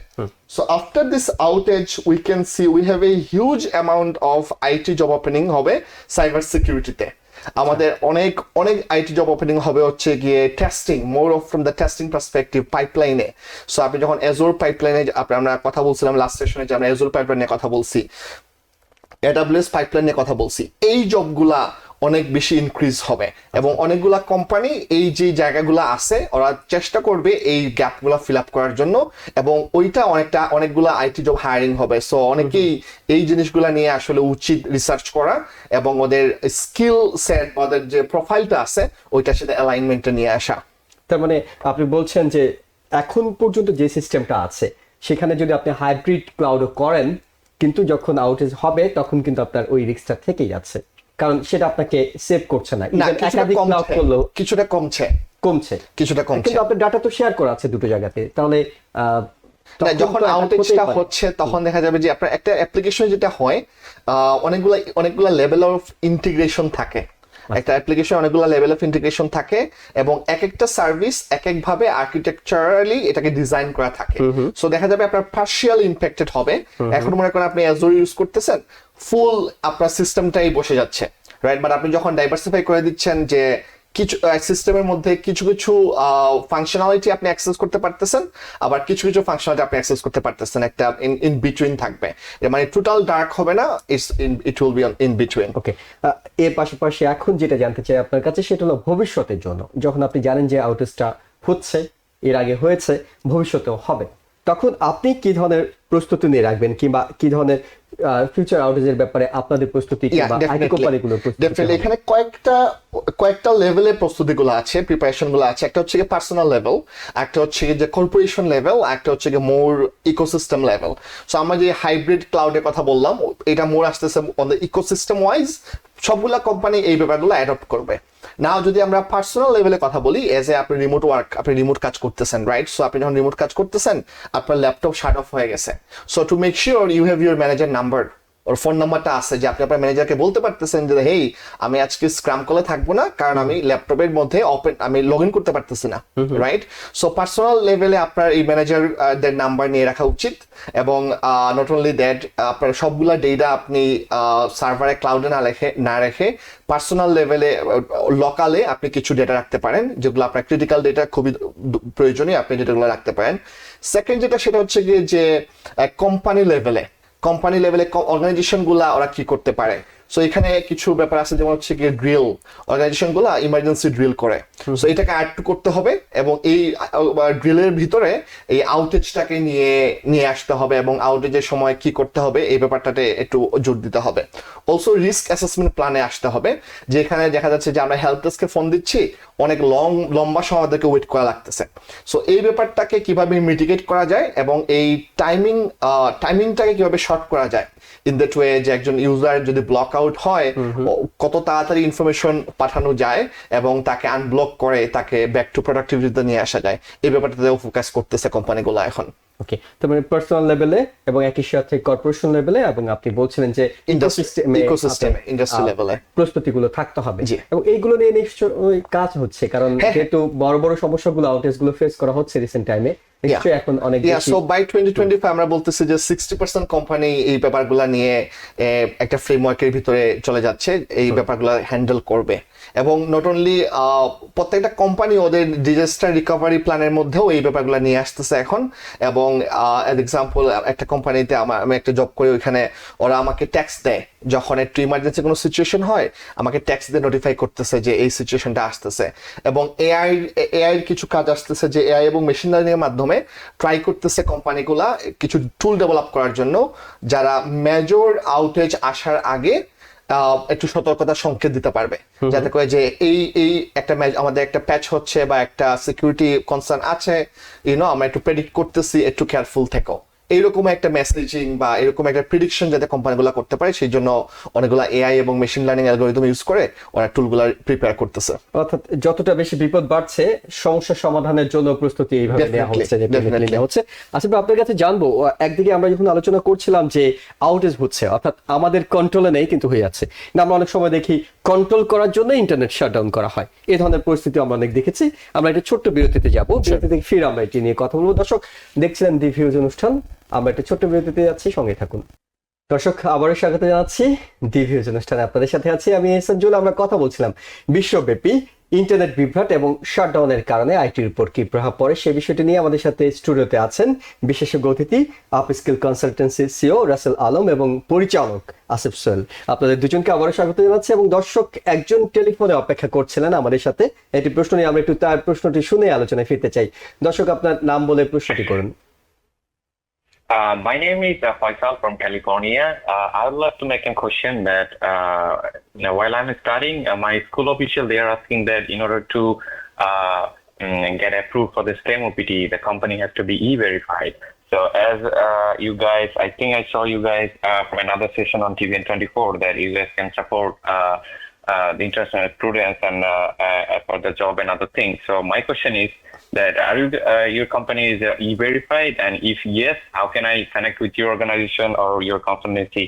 [SPEAKER 3] So after this outage we can see we have a huge amount of IT job opening হবে সাইবার সিকিউরিটিতে। আমাদের অনেক আইটি জব ওপেনিং হবে হচ্ছে গিয়ে testing, more of from the testing perspective, পাইপলাইনে। সো আপনি যখন অ্যাজোর পাইপলাইনে আমরা কথা বলছিলাম লাস্ট সেশনে, যে আমরা অ্যাজোর পাইপলাইন নিয়ে কথা বলছি, AWS পাইপলাইন নিয়ে কথা বলছি, এই জবগুলা অনেক বেশি ইনক্রিজ হবে, এবং অনেকগুলা কোম্পানি এই যে জায়গাগুলো আছে ওরা চেষ্টা করবে এই গ্যাপগুলো ফিল আপ করার জন্য, এবং ওইটা অনেকগুলা আইটি জব হায়ারিং হবে। সো অনেকেই এই জিনিসগুলো নিয়ে আসলে উচিত রিসার্চ করা এবং ওদের স্কিল সেট, ওদের যে প্রোফাইলটা আছে ওইটার সাথে অ্যালাইনমেন্টটা নিয়ে আসা।
[SPEAKER 1] তার মানে আপনি বলছেন যে এখন পর্যন্ত যে সিস্টেমটা আছে সেখানে যদি আপনি হাইব্রিড ক্লাউড করেন, কিন্তু যখন আউটেজ হবে তখন কিন্তু আপনার ওই রিস্কটা থেকেই যাচ্ছে, কারণ সেটা আপনাকে সেভ করছে না। একাধিক ক্লাউড করলেও
[SPEAKER 3] কিছুটা কমছে,
[SPEAKER 1] কিন্তু আপনার ডাটা তো শেয়ার করা আছে দুটো জায়গাতে, তাহলে
[SPEAKER 3] যখন আউটেজটা হচ্ছে তখন দেখা যাবে যে আপনার একটা অ্যাপ্লিকেশন যেটা হয়, অনেকগুলা লেভেল অফ ইন্টিগ্রেশন থাকে, একটা অ্যাপ্লিকেশন অনেকগুলো লেভেল অফ ইন্টিগ্রেশন থাকে, এবং একটা সার্ভিস একভাবে আর্কিটেকচারালি এটাকে ডিজাইন করা থাকে। সো দেখা যাবে আপনার পার্শিয়াল ইম্প্যাক্টেড হবে। এখন মনে করেন আপনি অ্যাজোর ইউজ করতেছেন, ফুল আপনার সিস্টেমটাই বসে যাচ্ছে, রাইট? বাট আপনি যখন ডাইভার্সিফাই করে দিচ্ছেন যে কিছু সিস্টেমের মধ্যে কিছু ফাংশনালিটি আপনি অ্যাক্সেস করতে পারতেছেন, আবার কিছু ফাংশনালিটি আপনি অ্যাক্সেস করতে পারতেছেন, একটা ইন বিটুইন থাকবে, মানে টোটাল ডার্ক হবে না, it will be in between.
[SPEAKER 1] Okay, এর পাশাপাশি এখন যেটা জানতে চাই আপনার কাছে সেটা হলো ভবিষ্যতের জন্য, যখন আপনি জানেন যে আউটেজটা হচ্ছে, এর আগে হয়েছে, ভবিষ্যতেও হবে, তখন আপনি কি ধরনের প্রস্তুতি নিয়ে রাখবেন, কিংবা কি ধরনের ফিউচার আউটেজের ব্যাপারে আপনাদের প্রস্তুতি কিংবা আইটি কোম্পানিগুলোর প্রস্তুতি
[SPEAKER 3] ডেফিনেটলি এখানে কয়েকটা লেভেলের প্রস্তুতিগুলো আছে, প্রিপারেশন গুলো আছে। একটা হচ্ছে পার্সোনাল লেভেল, একটা হচ্ছে যে কর্পোরেশন লেভেল, একটা হচ্ছে মোর ইকোসিস্টেম লেভেল। সো আমরা যে হাইব্রিড ক্লাউডের কথা বললাম, এটা মোর আসতেছে অন দ্য ইকোসিস্টেম ওয়াইজ, সবগুলা কোম্পানি এই ব্যাপারগুলো অ্যাডপ্ট করবে। নাও যদি আমরা পার্সোনাল লেভেলে কথা বলি, এজ এ আপনি রিমোট ওয়ার্ক, আপনি রিমোট কাজ করতেছেন, রাইট? সো আপনি যখন রিমোট কাজ করতেছেন, আপনার ল্যাপটপ শাট অফ হয়ে গেছে। So to make sure you have your manager number, ওর ফোন নাম্বারটা আছে, যে আপনি আপনার ম্যানেজারকে বলতে পারতেছেন যে হেই, আমি আজকে স্ক্রাম কলে থাকবো না, কারণ আমি ল্যাপটপের মধ্যে আমি লগ ইন করতে পারতেছি না, রাইট? সো পার্সোনাল লেভেলে আপনার এই ম্যানেজারদের নাম্বার নিয়ে রাখা উচিত। এবং নট অনলি দ্যাট, আপনার সবগুলা ডেটা আপনি সার্ভারে ক্লাউডে না রেখে পার্সোনাল লেভেলে লোকালে আপনি কিছু ডেটা রাখতে পারেন, যেগুলো আপনার ক্রিটিক্যাল ডেটা খুবই প্রয়োজনীয়, আপনি ডেটাগুলো রাখতে পারেন। সেকেন্ড যেটা, সেটা হচ্ছে গিয়ে যে কোম্পানি লেভেলে অর্গানাইজেশন গুলা ওরা কি করতে পারে। সো এখানে কিছু ব্যাপার আছে, যেমন হচ্ছে গিয়ে ড্রিল, অর্গানাইজেশন গুলা ইমার্জেন্সি ড্রিল করে। সো এটাকে অ্যাড করতে হবে, এবং এই ড্রিলের ভিতরে এই আউটেজটাকে নিয়ে আসতে হবে, এবং আউটেজের সময় কি করতে হবে এই ব্যাপারটাতে একটু জোর দিতে হবে। অলসো রিস্ক অ্যাসেসমেন্ট প্ল্যানে আসতে হবে, যেখানে দেখা যাচ্ছে যে আমরা হেল্প ডেস্কে ফোন দিচ্ছি, অনেক লম্বা সময় আমাদেরকে ওয়েট করা লাগতেছে। সো এই ব্যাপারটাকে কিভাবে মিটিগেট করা যায়, এবং এই টাইমিংটাকে কিভাবে শর্ট করা যায়, ইন দ্যাট ওয়ে যে একজন ইউজার যদি ব্লক আউট হয়, কত তাড়াতাড়ি ইনফরমেশন পাঠানো যায় এবং তাকে আনব্লক করে তাকে ব্যাক টু প্রোডাক্টিভিটিতে নিয়ে আসা যায়, এই ব্যাপারটাতেও ফোকাস করতেছে কোম্পানিগুলো এখন।
[SPEAKER 1] ওকে, তো মানে পার্সোনাল লেভেলে এবং একই সাথে কর্পোরেশন লেভেলে, এবং আপনি বলছিলেন যে
[SPEAKER 3] ইকোসিস্টেম ইন্ডাস্ট্রি লেভেলে
[SPEAKER 1] প্রস্তুতিগুলো থাকতে হবে, এবং এইগুলো নিয়ে নিশ্চয়ই কাজ হচ্ছে, কারণ যেহেতু বড় বড় সমস্যাগুলো আউটেজগুলো ফেস করা হচ্ছে রিসেন্ট টাইমে, নিশ্চয়ই এখন অনেক বেশি।
[SPEAKER 3] সো বাই 2025 আমরা বলতেছি যে 60% কোম্পানি এই ব্যাপারগুলো নিয়ে একটা ফ্রেমওয়ার্কের ভিতরে চলে যাচ্ছে, এই ব্যাপারগুলো হ্যান্ডেল করবে। এবং নট অনলি প্রত্যেকটা কোম্পানি ওদের ডিজাস্টার রিকভারি প্ল্যানের মধ্যেও এই ব্যাপারগুলো নিয়ে আসতেছে এখন। এবং এক্সাম্পল, একটা কোম্পানিতে আমি একটা জব করি, ওইখানে ওরা আমাকে ট্যাক্স দেয়, যখন একটু ইমার্জেন্সি কোনো সিচুয়েশন হয় আমাকে ট্যাক্স দিয়ে নোটিফাই করতেছে যে এই সিচুয়েশনটা আসতেছে। এবং এআই কিছু কাজ আসতেছে, যে এআই এবং মেশিন লার্নিং এর মাধ্যমে ট্রাই করতেছে কোম্পানিগুলা কিছু টুল ডেভেলপ করার জন্য, যারা মেজর আউটেজ আসার আগে একটু সতর্কতা সংকেত দিতে পারবে, যাতে করে যে এই একটা আমাদের একটা প্যাচ হচ্ছে বা একটা সিকিউরিটি কনসার্ন আছে, আমরা একটু প্রেডিক্ট করতেছি, একটু কেয়ারফুল থেকো। এইরকম একটা মেসেজিং বা এরকম একটা প্রেডিকশন যাতে কোম্পানিগুলো করতে পারে, সেই জন্য অনেকগুলো এআই এবং মেশিন লার্নিং অ্যালগরিদম ইউজ করে ওরা টুলগুলো প্রিপেয়ার করতেছে।
[SPEAKER 1] অর্থাৎ যতটা বেশি বিপদ বাড়ছে, সমস্যা সমাধানের জন্য প্রস্তুতি এইভাবে নেওয়া হচ্ছে, নেওয়া হচ্ছে। আচ্ছা, আপনার কাছে জানবো, একদিকে আমরা যখন আলোচনা করছিলাম যে আউটেজ হচ্ছে, অর্থাৎ আমাদের কন্ট্রোলে নেই কিন্তু হয়ে যাচ্ছে, না আমরা অনেক সময় দেখি কন্ট্রোল করার জন্য ইন্টারনেট শাটডাউন করা হয়, এই ধরনের পরিস্থিতি আমরা অনেক দেখেছি। আমরা একটা ছোট্ট বিরতিতে যাবো, বিরতি থেকে ফিরে আমরা এটি নিয়ে কথা বলবো। দর্শক, দেখছিলেন দি ভিউজ অনুষ্ঠান, আমরা একটা ছোট্ট বিরতিতে যাচ্ছি, সঙ্গে থাকুন। দর্শক, আবারও স্বাগত জানাচ্ছি দি ভিউজ অনুষ্ঠানে, আপনাদের সাথে আছি আমি এহসান জুয়েল। আমরা কথা বলছিলাম বিশ্বব্যাপী ইন্টারনেট বিভ্রাট এবং শাটডাউনের কারণে আইটির উপর কি প্রভাব পড়ে, সেই বিষয়টি নিয়ে আমাদের সাথে স্টুডিওতে আছেন বিশেষজ্ঞ অতিথি upskill consultancy CO Rasel Alam এবং পরিচালক আসিফ সোহেল। আপনাদের দুজনকে আবারও স্বাগত জানাচ্ছি। এবং দর্শক একজন টেলিফোনে অপেক্ষা করছিলেন আমাদের সাথে, এটি প্রশ্ন নিয়ে আমরা একটু তার প্রশ্নটি শুনে আলোচনায় ফিরতে চাই। দর্শক, আপনার নাম বলে প্রশ্নটি করুন।
[SPEAKER 4] My name is Faisal from California. I would like to make a question that while I'm studying, my school official, they are asking that in order to get approved for the STEM OPT, the company has to be e-verified. So as you guys, I think I saw you guys from another session on TVN24 that you guys can support the international students and for the job and other things. So my question is that are you, your company is e-verified, and if yes, how can I connect with your organization or your consultancy?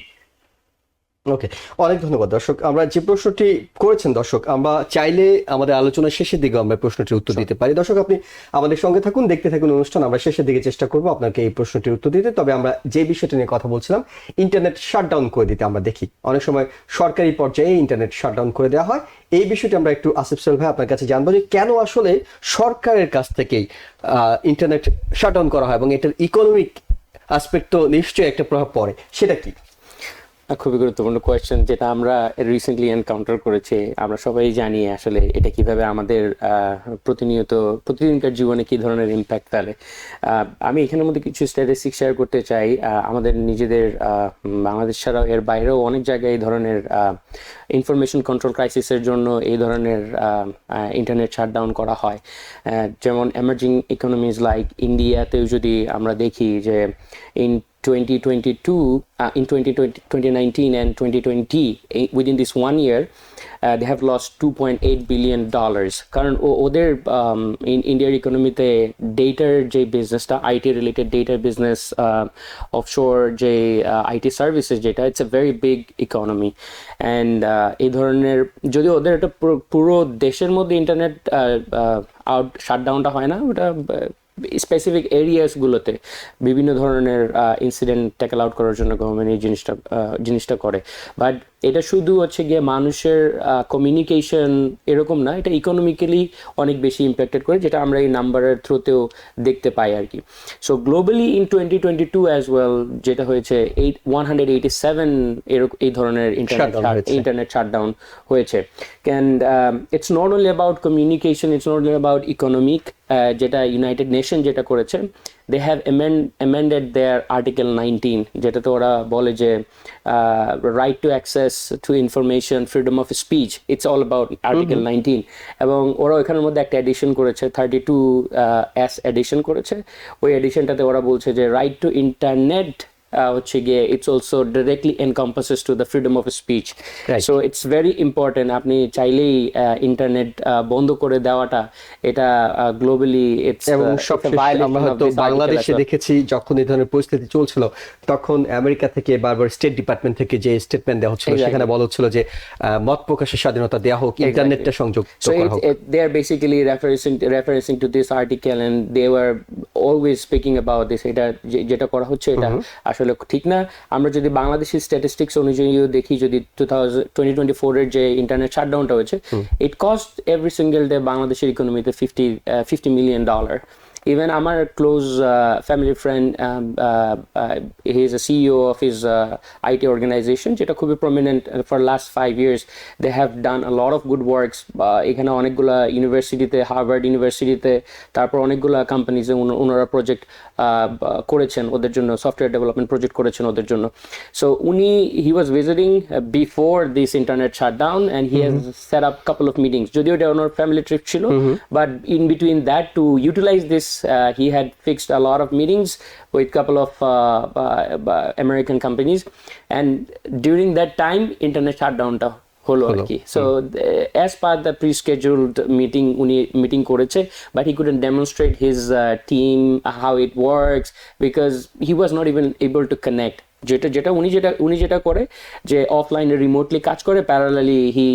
[SPEAKER 1] ওকে, অনেক ধন্যবাদ। দর্শক, আমরা যে প্রশ্নটি করেছেন, দর্শক আমরা চাইলে আমাদের আলোচনার শেষের দিকে আমরা প্রশ্নটির উত্তর দিতে পারি। দর্শক, আপনি আমাদের সঙ্গে থাকুন, দেখতে থাকুন অনুষ্ঠান, আমরা শেষের দিকে চেষ্টা করব আপনাকে এই প্রশ্নটির উত্তর দিতে। তবে আমরা যে বিষয়টি নিয়ে কথা বলছিলাম, ইন্টারনেট শাটডাউন করে দিতে, আমরা দেখি অনেক সময় সরকারি পর্যায়ে ইন্টারনেট শাটডাউন করে দেওয়া হয়। এই বিষয়টি আমরা একটু আসিফ সোহেল ভাই আপনার কাছে জানবো যে কেন আসলে সরকারের কাছ থেকেই ইন্টারনেট শাটডাউন করা হয়, এবং এটার ইকোনমিক অ্যাসপেক্ট তো নিশ্চয়ই একটা প্রভাব পড়ে, সেটা কি?
[SPEAKER 2] খুবই গুরুত্বপূর্ণ কোয়েশ্চেন, যেটা আমরা রিসেন্টলি এনকাউন্টার করেছি। আমরা সবাই জানি আসলে এটা কিভাবে আমাদের প্রতিদিনকার জীবনে কি ধরনের ইম্প্যাক্ট ফেলে। আমি এখানের মধ্যে কিছু স্ট্যাটিস্টিক্স শেয়ার করতে চাই। আমাদের নিজেদের বাংলাদেশ ছাড়াও এর বাইরেও অনেক জায়গায় এই ধরনের ইনফরমেশন কন্ট্রোল ক্রাইসিসের জন্য এই ধরনের ইন্টারনেট শাটডাউন করা হয়। যেমন এমার্জিং ইকোনমিজ লাইক ইন্ডিয়াতেও যদি আমরা দেখি যে in 2022, in 2019 and 2020, within this 1 year, they have lost $2.8 billion. কারণ ওদের ইন্ডিয়ার ইকোনমিতে ডেটার যে বিজনেসটা, আইটি রিলেটেড ডেটার বিজনেস, অফশোর যে আইটি সার্ভিসেস, যেটা it's a very big economy. And এই ধরনের যদি ওদের একটা পুরো দেশের মধ্যে ইন্টারনেট শাটডাউনটা হয় না, ওটা স্পেসিফিক এরিয়াসগুলোতে বিভিন্ন ধরনের ইনসিডেন্ট ট্যাকেল আউট করার জন্য গভর্নমেন্ট এই জিনিসটা করে। বাট এটা শুধু হচ্ছে গিয়ে মানুষের কমিউনিকেশন এরকম না, এটা ইকোনমিক্যালি অনেক বেশি ইম্প্যাক্টেড করে, যেটা আমরা এই নাম্বারের থ্রুতেও দেখতে পাই আর কি। So globally in 2022 as well যেটা হয়েছে 187 এই ধরনের ইন্টারনেট শাটডাউন হয়েছে। And it's not only about communication, it's not only about economic. যেটা ইউনাইটেড নেশন যেটা করেছে, they have amended their Article 19, যেটাতে ওরা বলে যে right to access to information, freedom of speech, it's all about Article 19। এবং ওরা ওইখানের মধ্যে একটা এডিশন করেছে, 32S এডিশন করেছে। ওই এডিশনটাতে ওরা বলছে যে right to internet হচ্ছে গিয়ে it's also directly encompasses to the freedom of speech. So it's very important. আপনি চাইলেই ইন্টারনেট বন্ধ করে দেওয়াটা, এটা গ্লোবালি ইটস
[SPEAKER 1] এবং আমরা হয়তো বাংলাদেশে দেখেছি যখন এই ধরনের পরিস্থিতি চলছিল, তখন আমেরিকা থেকে বারবার স্টেট ডিপার্টমেন্ট থেকে যে স্টেটমেন্ট দেওয়া হচ্ছিল, সেখানে বলা হচ্ছিল যে মত প্রকাশের স্বাধীনতা দেওয়া হোক, ইন্টারনেটটা সংযুক্ত করা হোক।
[SPEAKER 2] They are basically referencing to this article and they were always speaking about this। এটা যেটা করা হচ্ছে এটা আসলে ঠিক না। আমরা যদি বাংলাদেশের স্ট্যাটিস্টিক্স অনুযায়ীও দেখি, যদি 2024 এর যে ইন্টারনেট শাটডাউনটা হয়েছে, it cost every single day বাংলাদেশের ইকোনমিতে $50 million। Even আমার close family friend, he is a CEO of his IT organization, যেটা খুবই prominent for last 5 years. They have done a lot of good works. এখানে অনেকগুলা ইউনিভার্সিটিতে, Harvard ইউনিভার্সিটিতে, তারপর অনেকগুলা কোম্পানিজে ওনারা প্রজেক্ট করেছেন ওদের জন্য, সফটওয়্যার ডেভেলপমেন্ট প্রজেক্ট করেছেন ওদের জন্য। So he was visiting before this internet shutdown and he has set up couple of meetings, যদিও এটা ওনার ফ্যামিলি ট্রিপ ছিল, but in between that, to utilize this, he had fixed a lot of meetings with couple of American companies, and during that time internet shutdownটা হলো আর কি। So as per the pre-scheduled meeting করেছে, but he couldn't demonstrate his team how it works because he was not even able to connect। উনি যেটা করে যে অফলাইনে remotely কাজ করে, parallelly he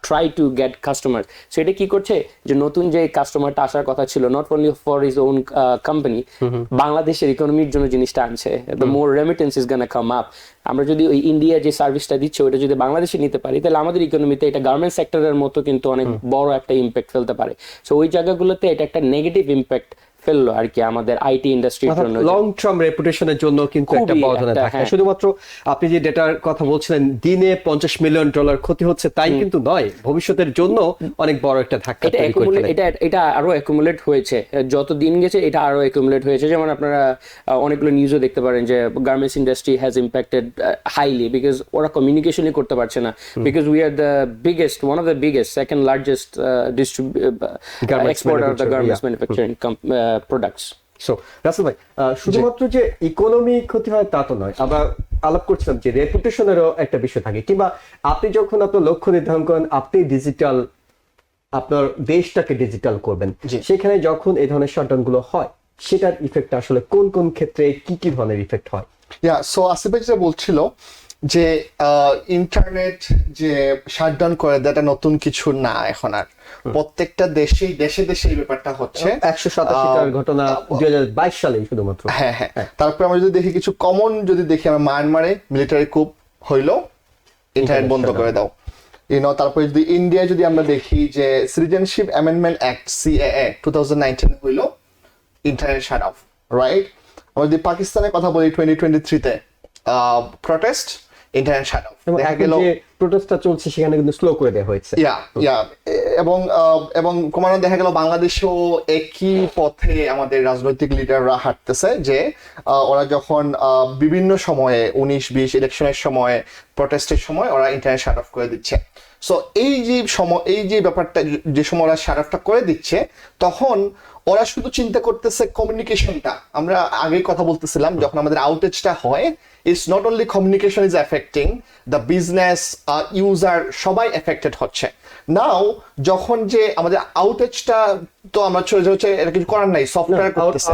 [SPEAKER 2] try to get customer. So এটা কি করছে যে নতুন যে কাস্টমারটা আসার কথা ছিল, not only for his own company, বাংলাদেশের ইকোনমির জন্য জিনিসটা আনছে। The more remittance is gonna come up. আমরা যদি ওই ইন্ডিয়া যে সার্ভিসটা দিচ্ছে ওটা যদি বাংলাদেশে নিতে পারি, তাহলে আমাদের ইকোনমিতে এটা গার্মেন্ট সেক্টরের মতো কিন্তু অনেক বড় একটা ইম্প্যাক্ট ফেলতে পারে। সো ওই জায়গাগুলোতে এটা একটা নেগেটিভ ইম্প্যাক্ট ফেললো আর কি আমাদের আইটি ইন্ডাস্ট্রির জন্য,
[SPEAKER 1] লং টার্ম রেপুটেশনের জন্য কিন্তু একটা ব্যবধান থাকে। শুধুমাত্র আপনি যে ডেটার কথা বলছিলেন, দিনে $50 মিলিয়ন ক্ষতি হচ্ছে তাই কিন্তু নয়, ভবিষ্যতের জন্য অনেক বড় একটা ধাক্কা তৈরি করে ফেলে।
[SPEAKER 2] এটা আরো অ্যাকুমুলেট হয়েছে, যত দিন গেছে এটা আরো অ্যাকুমুলেট হয়েছে। যেমন আপনারা অনেকগুলো নিউজও দেখতে পারেন যে garments industry has impacted highly because ওরা কমিউনিকেশনই করতে পারছে না, because we are the biggest, one of the biggest, second largest exporter of the garments manufacturing products.
[SPEAKER 1] So Russell ভাই, শুধুমাত্র যে ইকোনমি ক্ষতি হয় তা তো নয়, আমরা আলাপ করছিলাম যে রেপুটেশনেরও একটা বিষয় থাকে, কিংবা আপনি যখন আপনার লক্ষ্য নির্ধারণ করেন, আপনি ডিজিটাল, আপনার দেশটাকে ডিজিটাল করবেন, সেখানে যখন এই ধরনের শাটডাউন গুলো হয়, সেটার ইফেক্ট আসলে কোন কোন ক্ষেত্রে কি ধরনের ইফেক্ট হয়?
[SPEAKER 3] সো আসিফ ভাই যেটা বলছিল যে ইন্টারনেট যে শাটডাউন করে দেওয়াটা নতুন কিছু না, এখন আর প্রত্যেকটা দেশে এই ব্যাপারটা হচ্ছে।
[SPEAKER 1] 187টার ঘটনা 2022 সালে শুধুমাত্র।
[SPEAKER 3] হ্যাঁ। তারপর আমরা যদি দেখি কিছু কমন, যদি দেখি আমরা মায়ানমারে মিলিটারি কুপ হইলো, ইন্টারনেট বন্ধ করে দাও। তারপরে যদি ইন্ডিয়ায় যদি আমরা দেখি যে সিটিজেনশিপ অ্যামেন্ডমেন্ট অ্যাক্ট CAA 2019 হইলো, ইন্টারনেট শাট অফ, রাইট? আমরা যদি পাকিস্তানের কথা বলি 2023-তে প্রটেস্ট, ইন্টারনেট শাট অফ
[SPEAKER 1] এবং
[SPEAKER 3] দেখা
[SPEAKER 1] এখন
[SPEAKER 3] গেল।
[SPEAKER 1] যে প্রোটেস্টটা চলছে সেখানে কিন্তু স্লো করে দেওয়া হয়েছে।
[SPEAKER 3] ইয়া এবং ক্রমান্বয়ে দেখা গেল বাংলাদেশেও একই পথে আমাদের রাজনৈতিক লিডাররা হাঁটতেছে, যে ওরা যখন বিভিন্ন সময়ে 19-20 ইলেকশনের সময়, প্রটেস্টের সময় ওরা ইন্টারনেট শাট অফ করে দিচ্ছে। সো এই যে ব্যাপারটা, যে সময় ওরা শাট অফটা করে দিচ্ছে, তখন ওরা শুধু চিন্তা করতেছে কমিউনিকেশনটা। আমরা আগেই কথা বলতেছিলাম, যখন আমাদের আউটেজটা হয়, it's not only communication is affecting the business, user সবাই এফেক্টেড হচ্ছে। নাও যখন যে আমাদের আউটেজটা, তো আমরা হচ্ছে এটা কিছু করার নাই, সফটওয়্যার করতেছে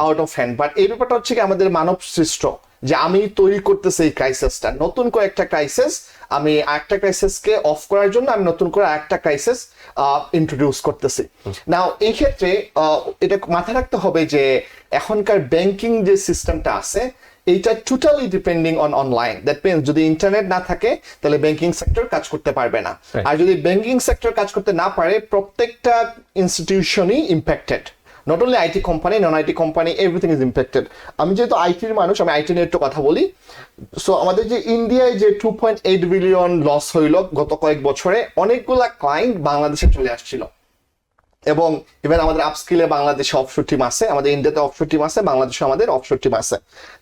[SPEAKER 3] আউট অফ হ্যান্ড। বাট এই ব্যাপারটা হচ্ছে কি আমাদের মানব সৃষ্ট, যে আমি তৈরি করতেছি এই ক্রাইসিসটা, নতুন করে একটা ক্রাইসিস, আমি একটা ক্রাইসিসকে অফ করার জন্য আমি নতুন করে একটা ক্রাইসিস ইন্ট্রোডিউস করতেছি। নাও এই ক্ষেত্রে এটা মাথায় রাখতে হবে যে এখনকার ব্যাংকিং যে সিস্টেমটা আছে, এইটা totally depending on online. That means যদি ইন্টারনেট না থাকে তাহলে ব্যাংকিং সেক্টর কাজ করতে পারবে না। আর যদি ব্যাংকিং সেক্টর কাজ করতে না পারে, প্রত্যেকটা ইনস্টিটিউশনই impacted. Not only IT company, non IT company, everything is impacted. আমি যেহেতু আইটির মানুষ, আমি আইটি নিয়ে একটু কথা বলি। সো আমাদের যে ইন্ডিয়ায় যে 2.8 বিলিয়ন লস হইল গত কয়েক বছরে, অনেকগুলা ক্লায়েন্ট বাংলাদেশে চলে আসছিল। এবং ইভেন আমাদের আপস্কিলে বাংলাদেশে অফশোর টিম আছে, আমাদের ইন্ডিয়াতে অফশোর টিম আছে, বাংলাদেশে আমাদের অফশোর টিম আছে।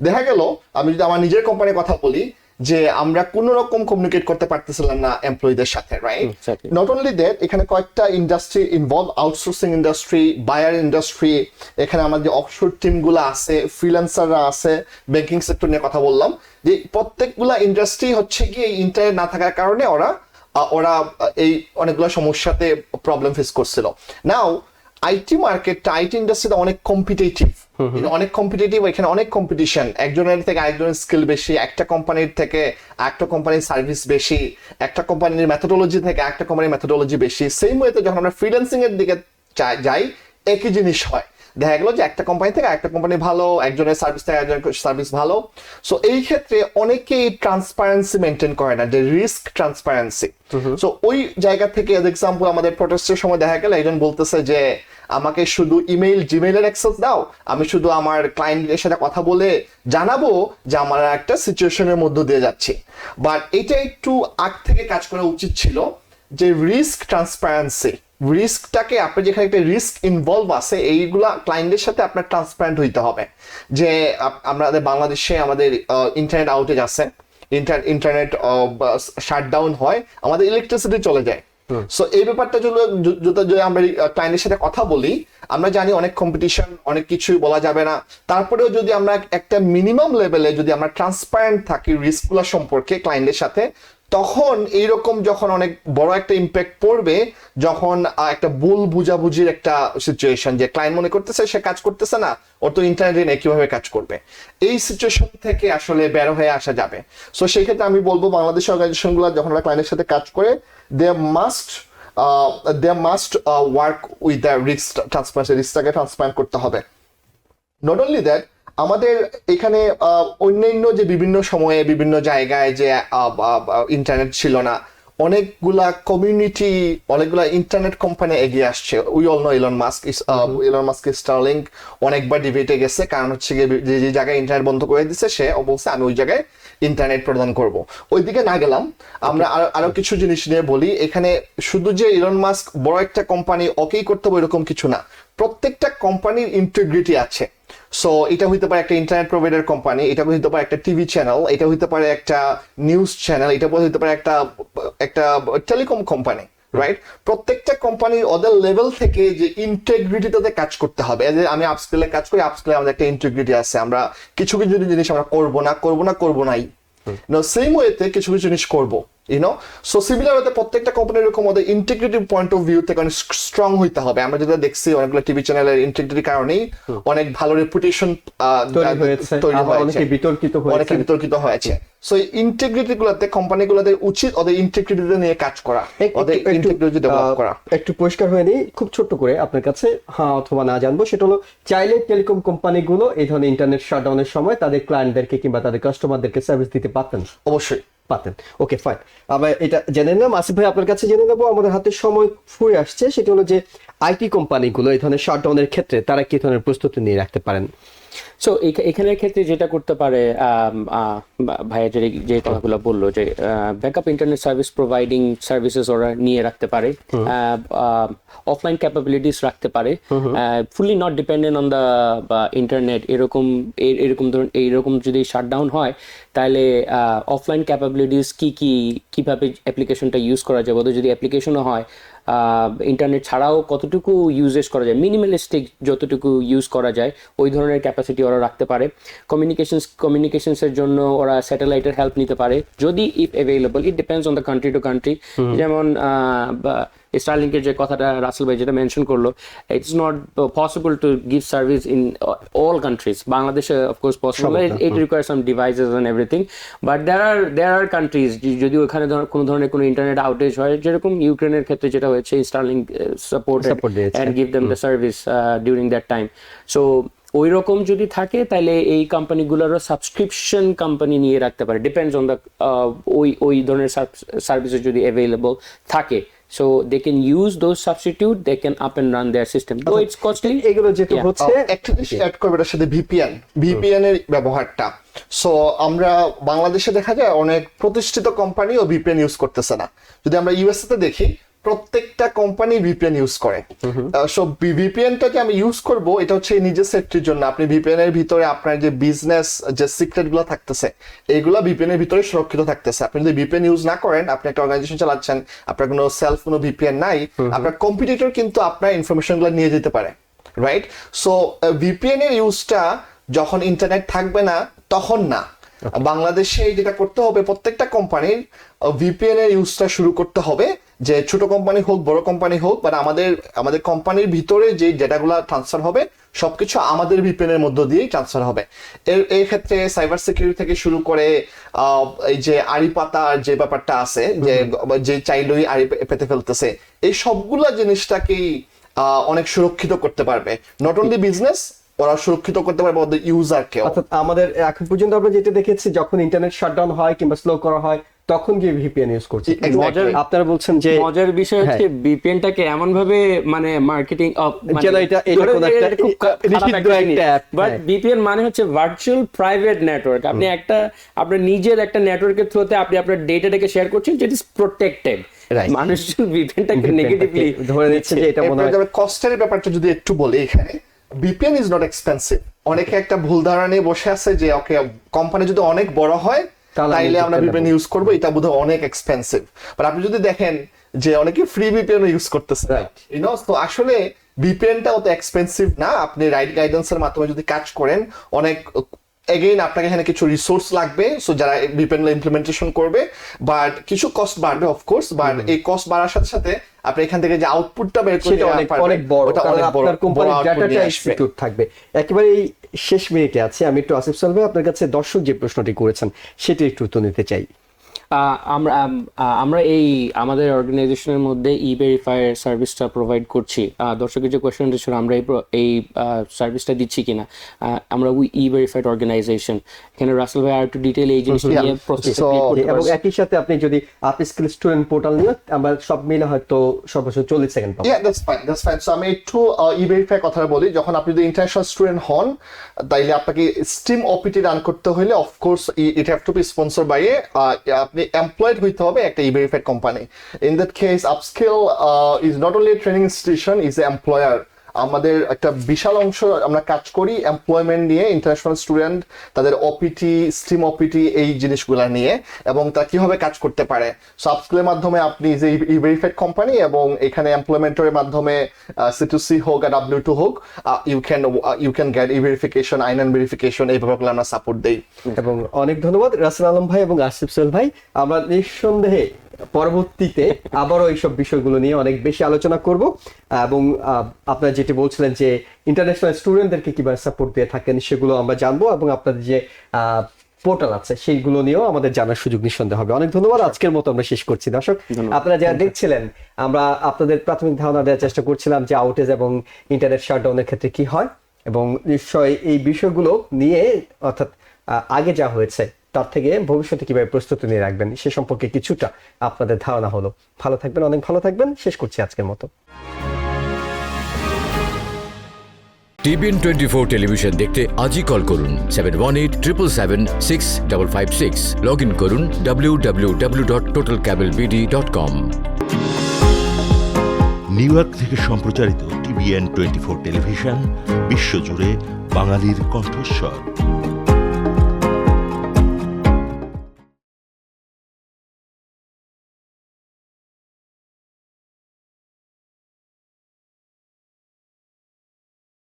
[SPEAKER 3] দেখা গেল, আমি যদি আমার নিজের কোম্পানির কথা বলি, যে আমরা কোনো রকম কমিউনিকেট করতে পারতেছিলাম না এমপ্লয়ীদের সাথে, রাইট? নট অনলি দ্যাট, এখানে কয়েকটা industry involve, outsourcing industry, buyer industry, এখানে আমাদের যে অফশোর টিমগুলো আছে, ফ্রিল্যান্সাররা আছে, ব্যাংকিং সেক্টর নিয়ে কথা বললাম, যে প্রত্যেকগুলা ইন্ডাস্ট্রি হচ্ছে কি এই ইন্টারনেট না থাকার কারণে ওরা এই অনেকগুলো সমস্যাতে প্রবলেম ফেস করছিল। নাও আইটি মার্কেটটা, আইটি ইন্ডাস্ট্রিটা অনেক কম্পিটিটিভ, এখানে অনেক কম্পিটিশন, একজনের থেকে আরেকজনের স্কিল বেশি, একটা কোম্পানির থেকে একটা কোম্পানির সার্ভিস বেশি, একটা কোম্পানির মেথোডোলজি থেকে একটা কোম্পানির মেথোডোলজি বেশি। সেম ওয়েতে যখন আমরা ফ্রিল্যান্সিং এর দিকে যাই, একই জিনিস হয়। দেখা গেল যে একটা কোম্পানি থেকে একটা কোম্পানি ভালো, একজনের সার্ভিস থেকে একজনের সার্ভিস ভালো। সো এই ক্ষেত্রে অনেকেই ট্রান্সপারেন্সি মেনটেন করে না, যে রিস্ক ট্রান্সপারেন্সি। সো ওই জায়গা থেকে এক্সাম্পল আমাদের প্রোটেস্টের সময় দেখা গেল একজন বলতেছে যে আমাকে শুধু জিমেইলের অ্যাক্সেস দাও, আমি শুধু আমার ক্লায়েন্টের সাথে কথা বলে জানাবো যে আমার একটা সিচুয়েশনের মধ্য দিয়ে যাচ্ছি। বাট এটা একটু আগ থেকে কাজ করা উচিত ছিল, যে রিস্ক ট্রান্সপারেন্সি, রিস্কটাকে আপনার যেখানে একটা রিস্ক ইনভলভ আছে, এইগুলা ক্লায়েন্টের সাথে আপনার ট্রান্সপারেন্ট হইতে হবে। যে আমাদের বাংলাদেশে আমাদের ইন্টারনেট আউটেজ আছে, ইন্টারনেট শাটডাউন হয়, আমাদের ইলেকট্রিসিটি চলে যায়। সো এই ব্যাপারটা যদি আমরা ক্লায়েন্টের সাথে কথা বলি, আমরা জানি অনেক কম্পিটিশন, অনেক কিছুই বলা যাবে না, তারপরেও যদি আমরা একটা মিনিমাম লেভেলে যদি আমরা ট্রান্সপারেন্ট থাকি রিস্কগুলো সম্পর্কে ক্লায়েন্টের সাথে, তখন এইরকম যখন অনেক বড় একটা ইম্প্যাক্ট পড়বে, যখন একটা ভুল বুঝাবুঝির একটা সিচুয়েশন, যে ক্লায়েন্ট মনে করতেছে সে কাজ করতেছে না, ওর তো ইন্টারনেটে নেই, কিভাবে কাজ করবে, এই সিচুয়েশন থেকে আসলে বের হয়ে আসা যাবে। সো সেই ক্ষেত্রে আমি বলবো বাংলাদেশের অর্গানাইজেশনগুলো যখন আমরা ক্লায়েন্টের সাথে কাজ করে, they must work with the risk transparency, রিস্কটাকে ট্রান্সপারেন্ট করতে হবে। নট অনলি দ্যাট, আমাদের এখানে অন্যান্য যে বিভিন্ন সময়ে বিভিন্ন জায়গায় যে ইন্টারনেট ছিল না, অনেকগুলা কমিউনিটি, অনেকগুলা ইন্টারনেট কোম্পানি এগিয়ে আসছে। We all know Elon Musk Starlink অনেকবার ডিবেটে গেছে, কারণ হচ্ছে যে জায়গায় ইন্টারনেট বন্ধ করে দিচ্ছে, সে বলছে আমি ওই জায়গায় ইন্টারনেট প্রদান করব। ওইদিকে না গেলাম, আমরা আরো কিছু জিনিস নিয়ে বলি। এখানে শুধু যে ইলন মাস্ক বড় একটা কোম্পানি, ওকেই করতে হবে এরকম কিছু না, প্রত্যেকটা কোম্পানির ইন্টিগ্রিটি আছে। সো এটা হইতে পারে একটা ইন্টারনেট প্রোভাইডার কোম্পানি, এটা হইতে পারে একটা টিভি চ্যানেল, এটা হইতে পারে একটা নিউজ চ্যানেল, এটা হইতে পারে একটা টেলিকম কোম্পানি, রাইট? প্রত্যেকটা কোম্পানি ওদের লেভেল থেকে যে ইন্টিগ্রিটিতে কাজ করতে হবে। আমি আপস্কিলে কাজ করি, আপস্কিলে আমাদের একটা ইন্টিগ্রিটি আছে, আমরা কিছু কিছু জিনিস আমরা করবো নাই, সেম ওয়েতে কিছু কিছু জিনিস করবো, সো সিমিলার ওয়েতে প্রত্যেকটা কোম্পানির এরকম ওদের ইন্টিগ্রিটিভ পয়েন্ট অফ ভিউ থেকে অনেক স্ট্রং হইতে হবে। আমরা যেটা দেখছি অনেকগুলো টিভি চ্যানেলের ইন্টিগ্রিটির কারণেই অনেক ভালো রেপুটেশন তৈরি হয়েছে, অনেকে বিতর্কিত হয়েছে। সো এই ইন্টিগ্রিটি গুলোতে কোম্পানিগুলোদের উচিত ওদের ইন্টিগ্রিটি নিয়ে কাজ করা, ওদের ইন্টিগ্রিটি ডেভেলপ করা।
[SPEAKER 1] একটু পরিষ্কার হয়ে নিই খুব ছোট্ট করে আপনার কাছে, হ্যাঁ অথবা না জানবো, সেটা হলো চাইলে টেলিকম কোম্পানিগুলো এই ধরনের ইন্টারনেট শাটডাউনের সময় তাদের ক্লায়েন্টদেরকে কিংবা তাদের কাস্টমারদেরকে সার্ভিস দিতে পারতেন?
[SPEAKER 3] অবশ্যই
[SPEAKER 1] পাতেন। ওকে ফাইন, আমরা এটা জেনে নিলাম। আসিফ ভাই আপনার কাছে জেনে নেবো, আমাদের হাতে সময় ফুরিয়ে আসছে, সেটা হলো যে আইটি কোম্পানিগুলো এই ধরনের শাটডাউনের ক্ষেত্রে তারা কি ধরনের প্রস্তুতি নিয়ে রাখতে পারেন?
[SPEAKER 2] সো এখানের ক্ষেত্রে যেটা করতে পারে ভাইয়া যে কথাগুলো বললো, যে backup internet service providing services ওরা নিয়ে রাখতে পারে, অফলাইন ক্যাপাবিলিটিস রাখতে পারে, fully not dependent on the internet. এরকম যদি শাটডাউন হয় তাহলে অফলাইন ক্যাপাবিলিটিস কিভাবে অ্যাপ্লিকেশনটা ইউজ করা যাবে, ওদের যদি অ্যাপ্লিকেশনও হয় ইন্টারনেট ছাড়াও কতটুকু ইউজেস করা যায়, মিনিমালিস্টিক যতটুকু ইউজ করা যায় ওই ধরনের ক্যাপাসিটি ওরা রাখতে পারে। কমিউনিকেশনসের জন্য ওরা স্যাটেলাইটের হেল্প নিতে পারে যদি if available, it depends on the country to country. যেমন স্টারলিংকের যে কথাটা রাসেল ভাই যেটা মেনশন করলো, it's not possible to give service in all countries. বাংলাদেশে of course possible, it requires some devices and everything, but there are countries যদি ওখানে কোনো ধরনের কোনো ইন্টারনেট আউটেজ হয়, যেরকম ইউক্রেনের ক্ষেত্রে যেটা হয়েছে, Starlink supported and give them the service during that time. So ওই রকম যদি থাকে তাহলে এই কোম্পানিগুলোরও সাবস্ক্রিপশন কোম্পানি নিয়ে রাখতে পারে, ডিপেন্ডস অন দ্য ওই ধরনের সার্ভিসেস যদি অ্যাভেলেবল থাকে। So they can use those substitute, they can up and run their system. Though it's costly.
[SPEAKER 1] এগুলো যেটা
[SPEAKER 2] Yeah.
[SPEAKER 1] হচ্ছে
[SPEAKER 3] একটা জিনিস অ্যাড করবে এটার সাথে, ভিপিএন এর ব্যবহারটা। সো আমরা বাংলাদেশে দেখা যায় অনেক প্রতিষ্ঠিত কোম্পানিও ভিপিএন ইউজ করতেছে না। যদি আমরা ইউএসএ তে দেখি প্রত্যেকটা কোম্পানি ভিপিএন ইউজ করে। সো ভিপিএনটা যে আমি ইউজ করব এটা হচ্ছে নিজের সেফটির জন্য। আপনি ভিপিএন এর ভিতরে আপনার যে বিজনেস যে সিক্রেট গুলো থাকতেছে এইগুলা ভিপিএন এর ভিতরে সুরক্ষিত থাকতেছে। আপনি যদি ভিপিএন ইউজ না করেন, আপনি একটা অর্গানাইজেশন চালাচ্ছেন, আপনার কোনো কোনো ভিপিএন নাই, আপনার কম্পিটিটর কিন্তু আপনার ইনফরমেশন গুলো নিয়ে যেতে পারে, রাইট? সো ভিপিএন এর ইউজটা যখন ইন্টারনেট থাকবে না তখন না, বাংলাদেশে যেটা করতে হবে প্রত্যেকটা কোম্পানির ভিপিএন এর ইউজটা শুরু করতে হবে। যে ছোট কোম্পানি হোক বড় কোম্পানি হোক, বাট আমাদের কোম্পানির ভিতরে যে ডেটাগুলো ট্রান্সফার হবে সবকিছু আমাদের ভিপিএন এর মধ্য দিয়েই ট্রান্সফার হবে। এই ক্ষেত্রে সাইবার সিকিউরিটি থেকে শুরু করে এই যে আড়ি পাতার যে ব্যাপারটা আছে, যে চাইলেই আড়ি পেতে ফেলতেছে, এই সবগুলা জিনিসটাকেই অনেক সুরক্ষিত করতে পারবে। নট অনলি বিজনেস, ওরা সুরক্ষিত করতে পারবে ওদের ইউজারকেও।
[SPEAKER 1] অর্থাৎ আমাদের এখন পর্যন্ত আমরা যেটা দেখেছি, যখন ইন্টারনেট শাটডাউন হয় কিংবা স্লো করা হয় তখন গিয়ে ভিপিএন ইউজ করছে। আপনারা বলছেন যে
[SPEAKER 2] মজার বিষয় হচ্ছে ভিপিএনটাকে এমন ভাবে মানে মার্কেটিং
[SPEAKER 1] যেন এটা কোনো একটা নিষিদ্ধ একটা অ্যাপ,
[SPEAKER 2] বাট ভিপিএন মানে হচ্ছে ভার্চুয়াল প্রাইভেট নেটওয়ার্ক। আপনি আপনার নিজের একটা নেটওয়ার্কের থ্রুতে আপনি আপনার ডেটাটাকে শেয়ার করছেন, যেটা ইজ প্রটেক্টেড। মানুষজন ভিপিএনটাকে নেগেটিভলি
[SPEAKER 1] ধরে নিচ্ছে যে এটা মনে হয়।
[SPEAKER 3] কস্টের ব্যাপারটা যদি একটু বলি, এখানে ভিপিএন ইজ নট এক্সপেন্সিভ। অনেকে একটা ভুল ধারণা নিয়ে বসে আছে যে ওকে কোম্পানি যদি অনেক বড় হয় তাইলে আমরা ভিপিএন ইউজ করবো, এটা বোধহয় অনেক এক্সপেন্সিভ। বাট আপনি যদি দেখেন যে অনেকে ফ্রি ভিপিএন ইউজ করতেছে, তো আসলে ভিপিএনটা অত এক্সপেন্সিভ না। আপনি রাইট গাইডেন্সের মাধ্যমে যদি কাজ করেন, অনেক এগেইন আপনাকে এখানে কিছু রিসোর্স লাগবে, সো যারা ভিপিএন ইমপ্লিমেন্টেশন করবে, বাট কিছু কস্ট বাড়বে অফকোর্স। বাট এই কস্ট বাড়ার সাথে সাথে আপনি এখান থেকে যে আউটপুটটা বের করতে পারবেন
[SPEAKER 1] অনেক বড়, কারণ আপনার কোম্পানির ডাটাটা সিকিউর থাকবে। একেবারে এই শেষ মিনিটে আছে, আমি একটু আসিফ সাহেব আপনার কাছে দর্শক যে প্রশ্নটি করেছেন সেটি একটু উত্তর নিতে চাই।
[SPEAKER 2] আমরা এই আমাদের অর্গানাইজেশনের মধ্যে ই ভেরিফাই সার্ভিসটা প্রোভাইড করছি। দর্শকের যে কোয়েশ্চেনটা ছিল আমরা এই সার্ভিসটা দিচ্ছি কিনা, আমরা উই ই ভেরিফাইড অর্গানাইজেশন। এখানে রাসেল ভাই আর একটু ডিটেইল এই জিনিসটা নিয়ে প্রসেসটা ক্লিয়ার করতে
[SPEAKER 1] এবং
[SPEAKER 2] পারবেন।
[SPEAKER 1] একই সাথে আপনি যদি আপস্কিল স্টুডেন্ট পোর্টাল নিয়ে আমরা সব মিলে হয়তো সর্বোচ্চ 40 সেকেন্ড পাবো।
[SPEAKER 3] That's fine. সো আমি একটু ই ভেরিফাই কথা বলি। যখন আপনি যদি ইন্টারন্যাশনাল স্টুডেন্ট হন, তাইলে আপনাকে স্টিম ওপিটি রান করতে হলে of course it have to be sponsor by আপনি এমপ্লয়েড হইতে হবে একটা E verified company. In that case upskill is not only training institution, is a employer. আমাদের একটা বিশাল অংশ আমরা কাজ করি এমপ্লয়মেন্ট নিয়ে, ইন্টারন্যাশনাল স্টুডেন্ট তাদের ওপিটি, স্টিম ওপিটি এই জিনিসগুলো নিয়ে, এবং তারা কিভাবে কাজ করতে পারে। সো আপস্কিলের মাধ্যমে আপনি যে ই ভেরিফাইড কোম্পানি এবং এখানে এমপ্লয়মেন্টের মাধ্যমে C2C হোক আর W2 হোক, you can get e verification, IN verification, এই ব্যাপারগুলো আমরা সাপোর্ট দেই।
[SPEAKER 1] এবং অনেক ধন্যবাদ রাসেল আলম ভাই এবং আসিফ সোহেল ভাই। আমরা নিঃসন্দেহে পরবর্তীতে আবারও এইসব বিষয়গুলো নিয়ে অনেক বেশি আলোচনা করব, এবং আপনারা যেটি বলছিলেন যে ইন্টারন্যাশনাল স্টুডেন্টদেরকে কিভাবে সাপোর্ট দিয়ে থাকেন সেগুলো আমরা জানবো, এবং আপনাদের যে পোর্টাল আছে সেইগুলো নিয়েও আমাদের জানার সুযোগ নিঃসন্দেহে হবে। অনেক ধন্যবাদ। আজকের মতো আমরা শেষ করছি। দর্শক, আপনারা যারা দেখছিলেন, আমরা আপনাদের প্রাথমিক ধারণা দেওয়ার চেষ্টা করছিলাম যে আউটেজ এবং ইন্টারনেট শাটডাউনের ক্ষেত্রে কি হয়, এবং নিশ্চয়ই এই বিষয়গুলো নিয়ে অর্থাৎ আগে যা হয়েছে তার থেকে ভবিষ্যতে কিভাবে প্রস্তুতি নিয়ে রাখবেন সে সম্পর্কে কিছুটা আপনাদের ধারণা হলো। ভালো থাকবেন, অনেক ভালো থাকবেন। শেষ করছি আজকের মতো।
[SPEAKER 5] TBN 24 টেলিভিশন দেখতে আজই কল করুন 7187776556। লগ ইন করুন www.totalcablebd.com।
[SPEAKER 6] নিউ ইয়র্ক থেকে সম্প্রচারিত TBN 24 টেলিভিশন বিশ্বজুড়ে বাঙালির কণ্ঠস্বর।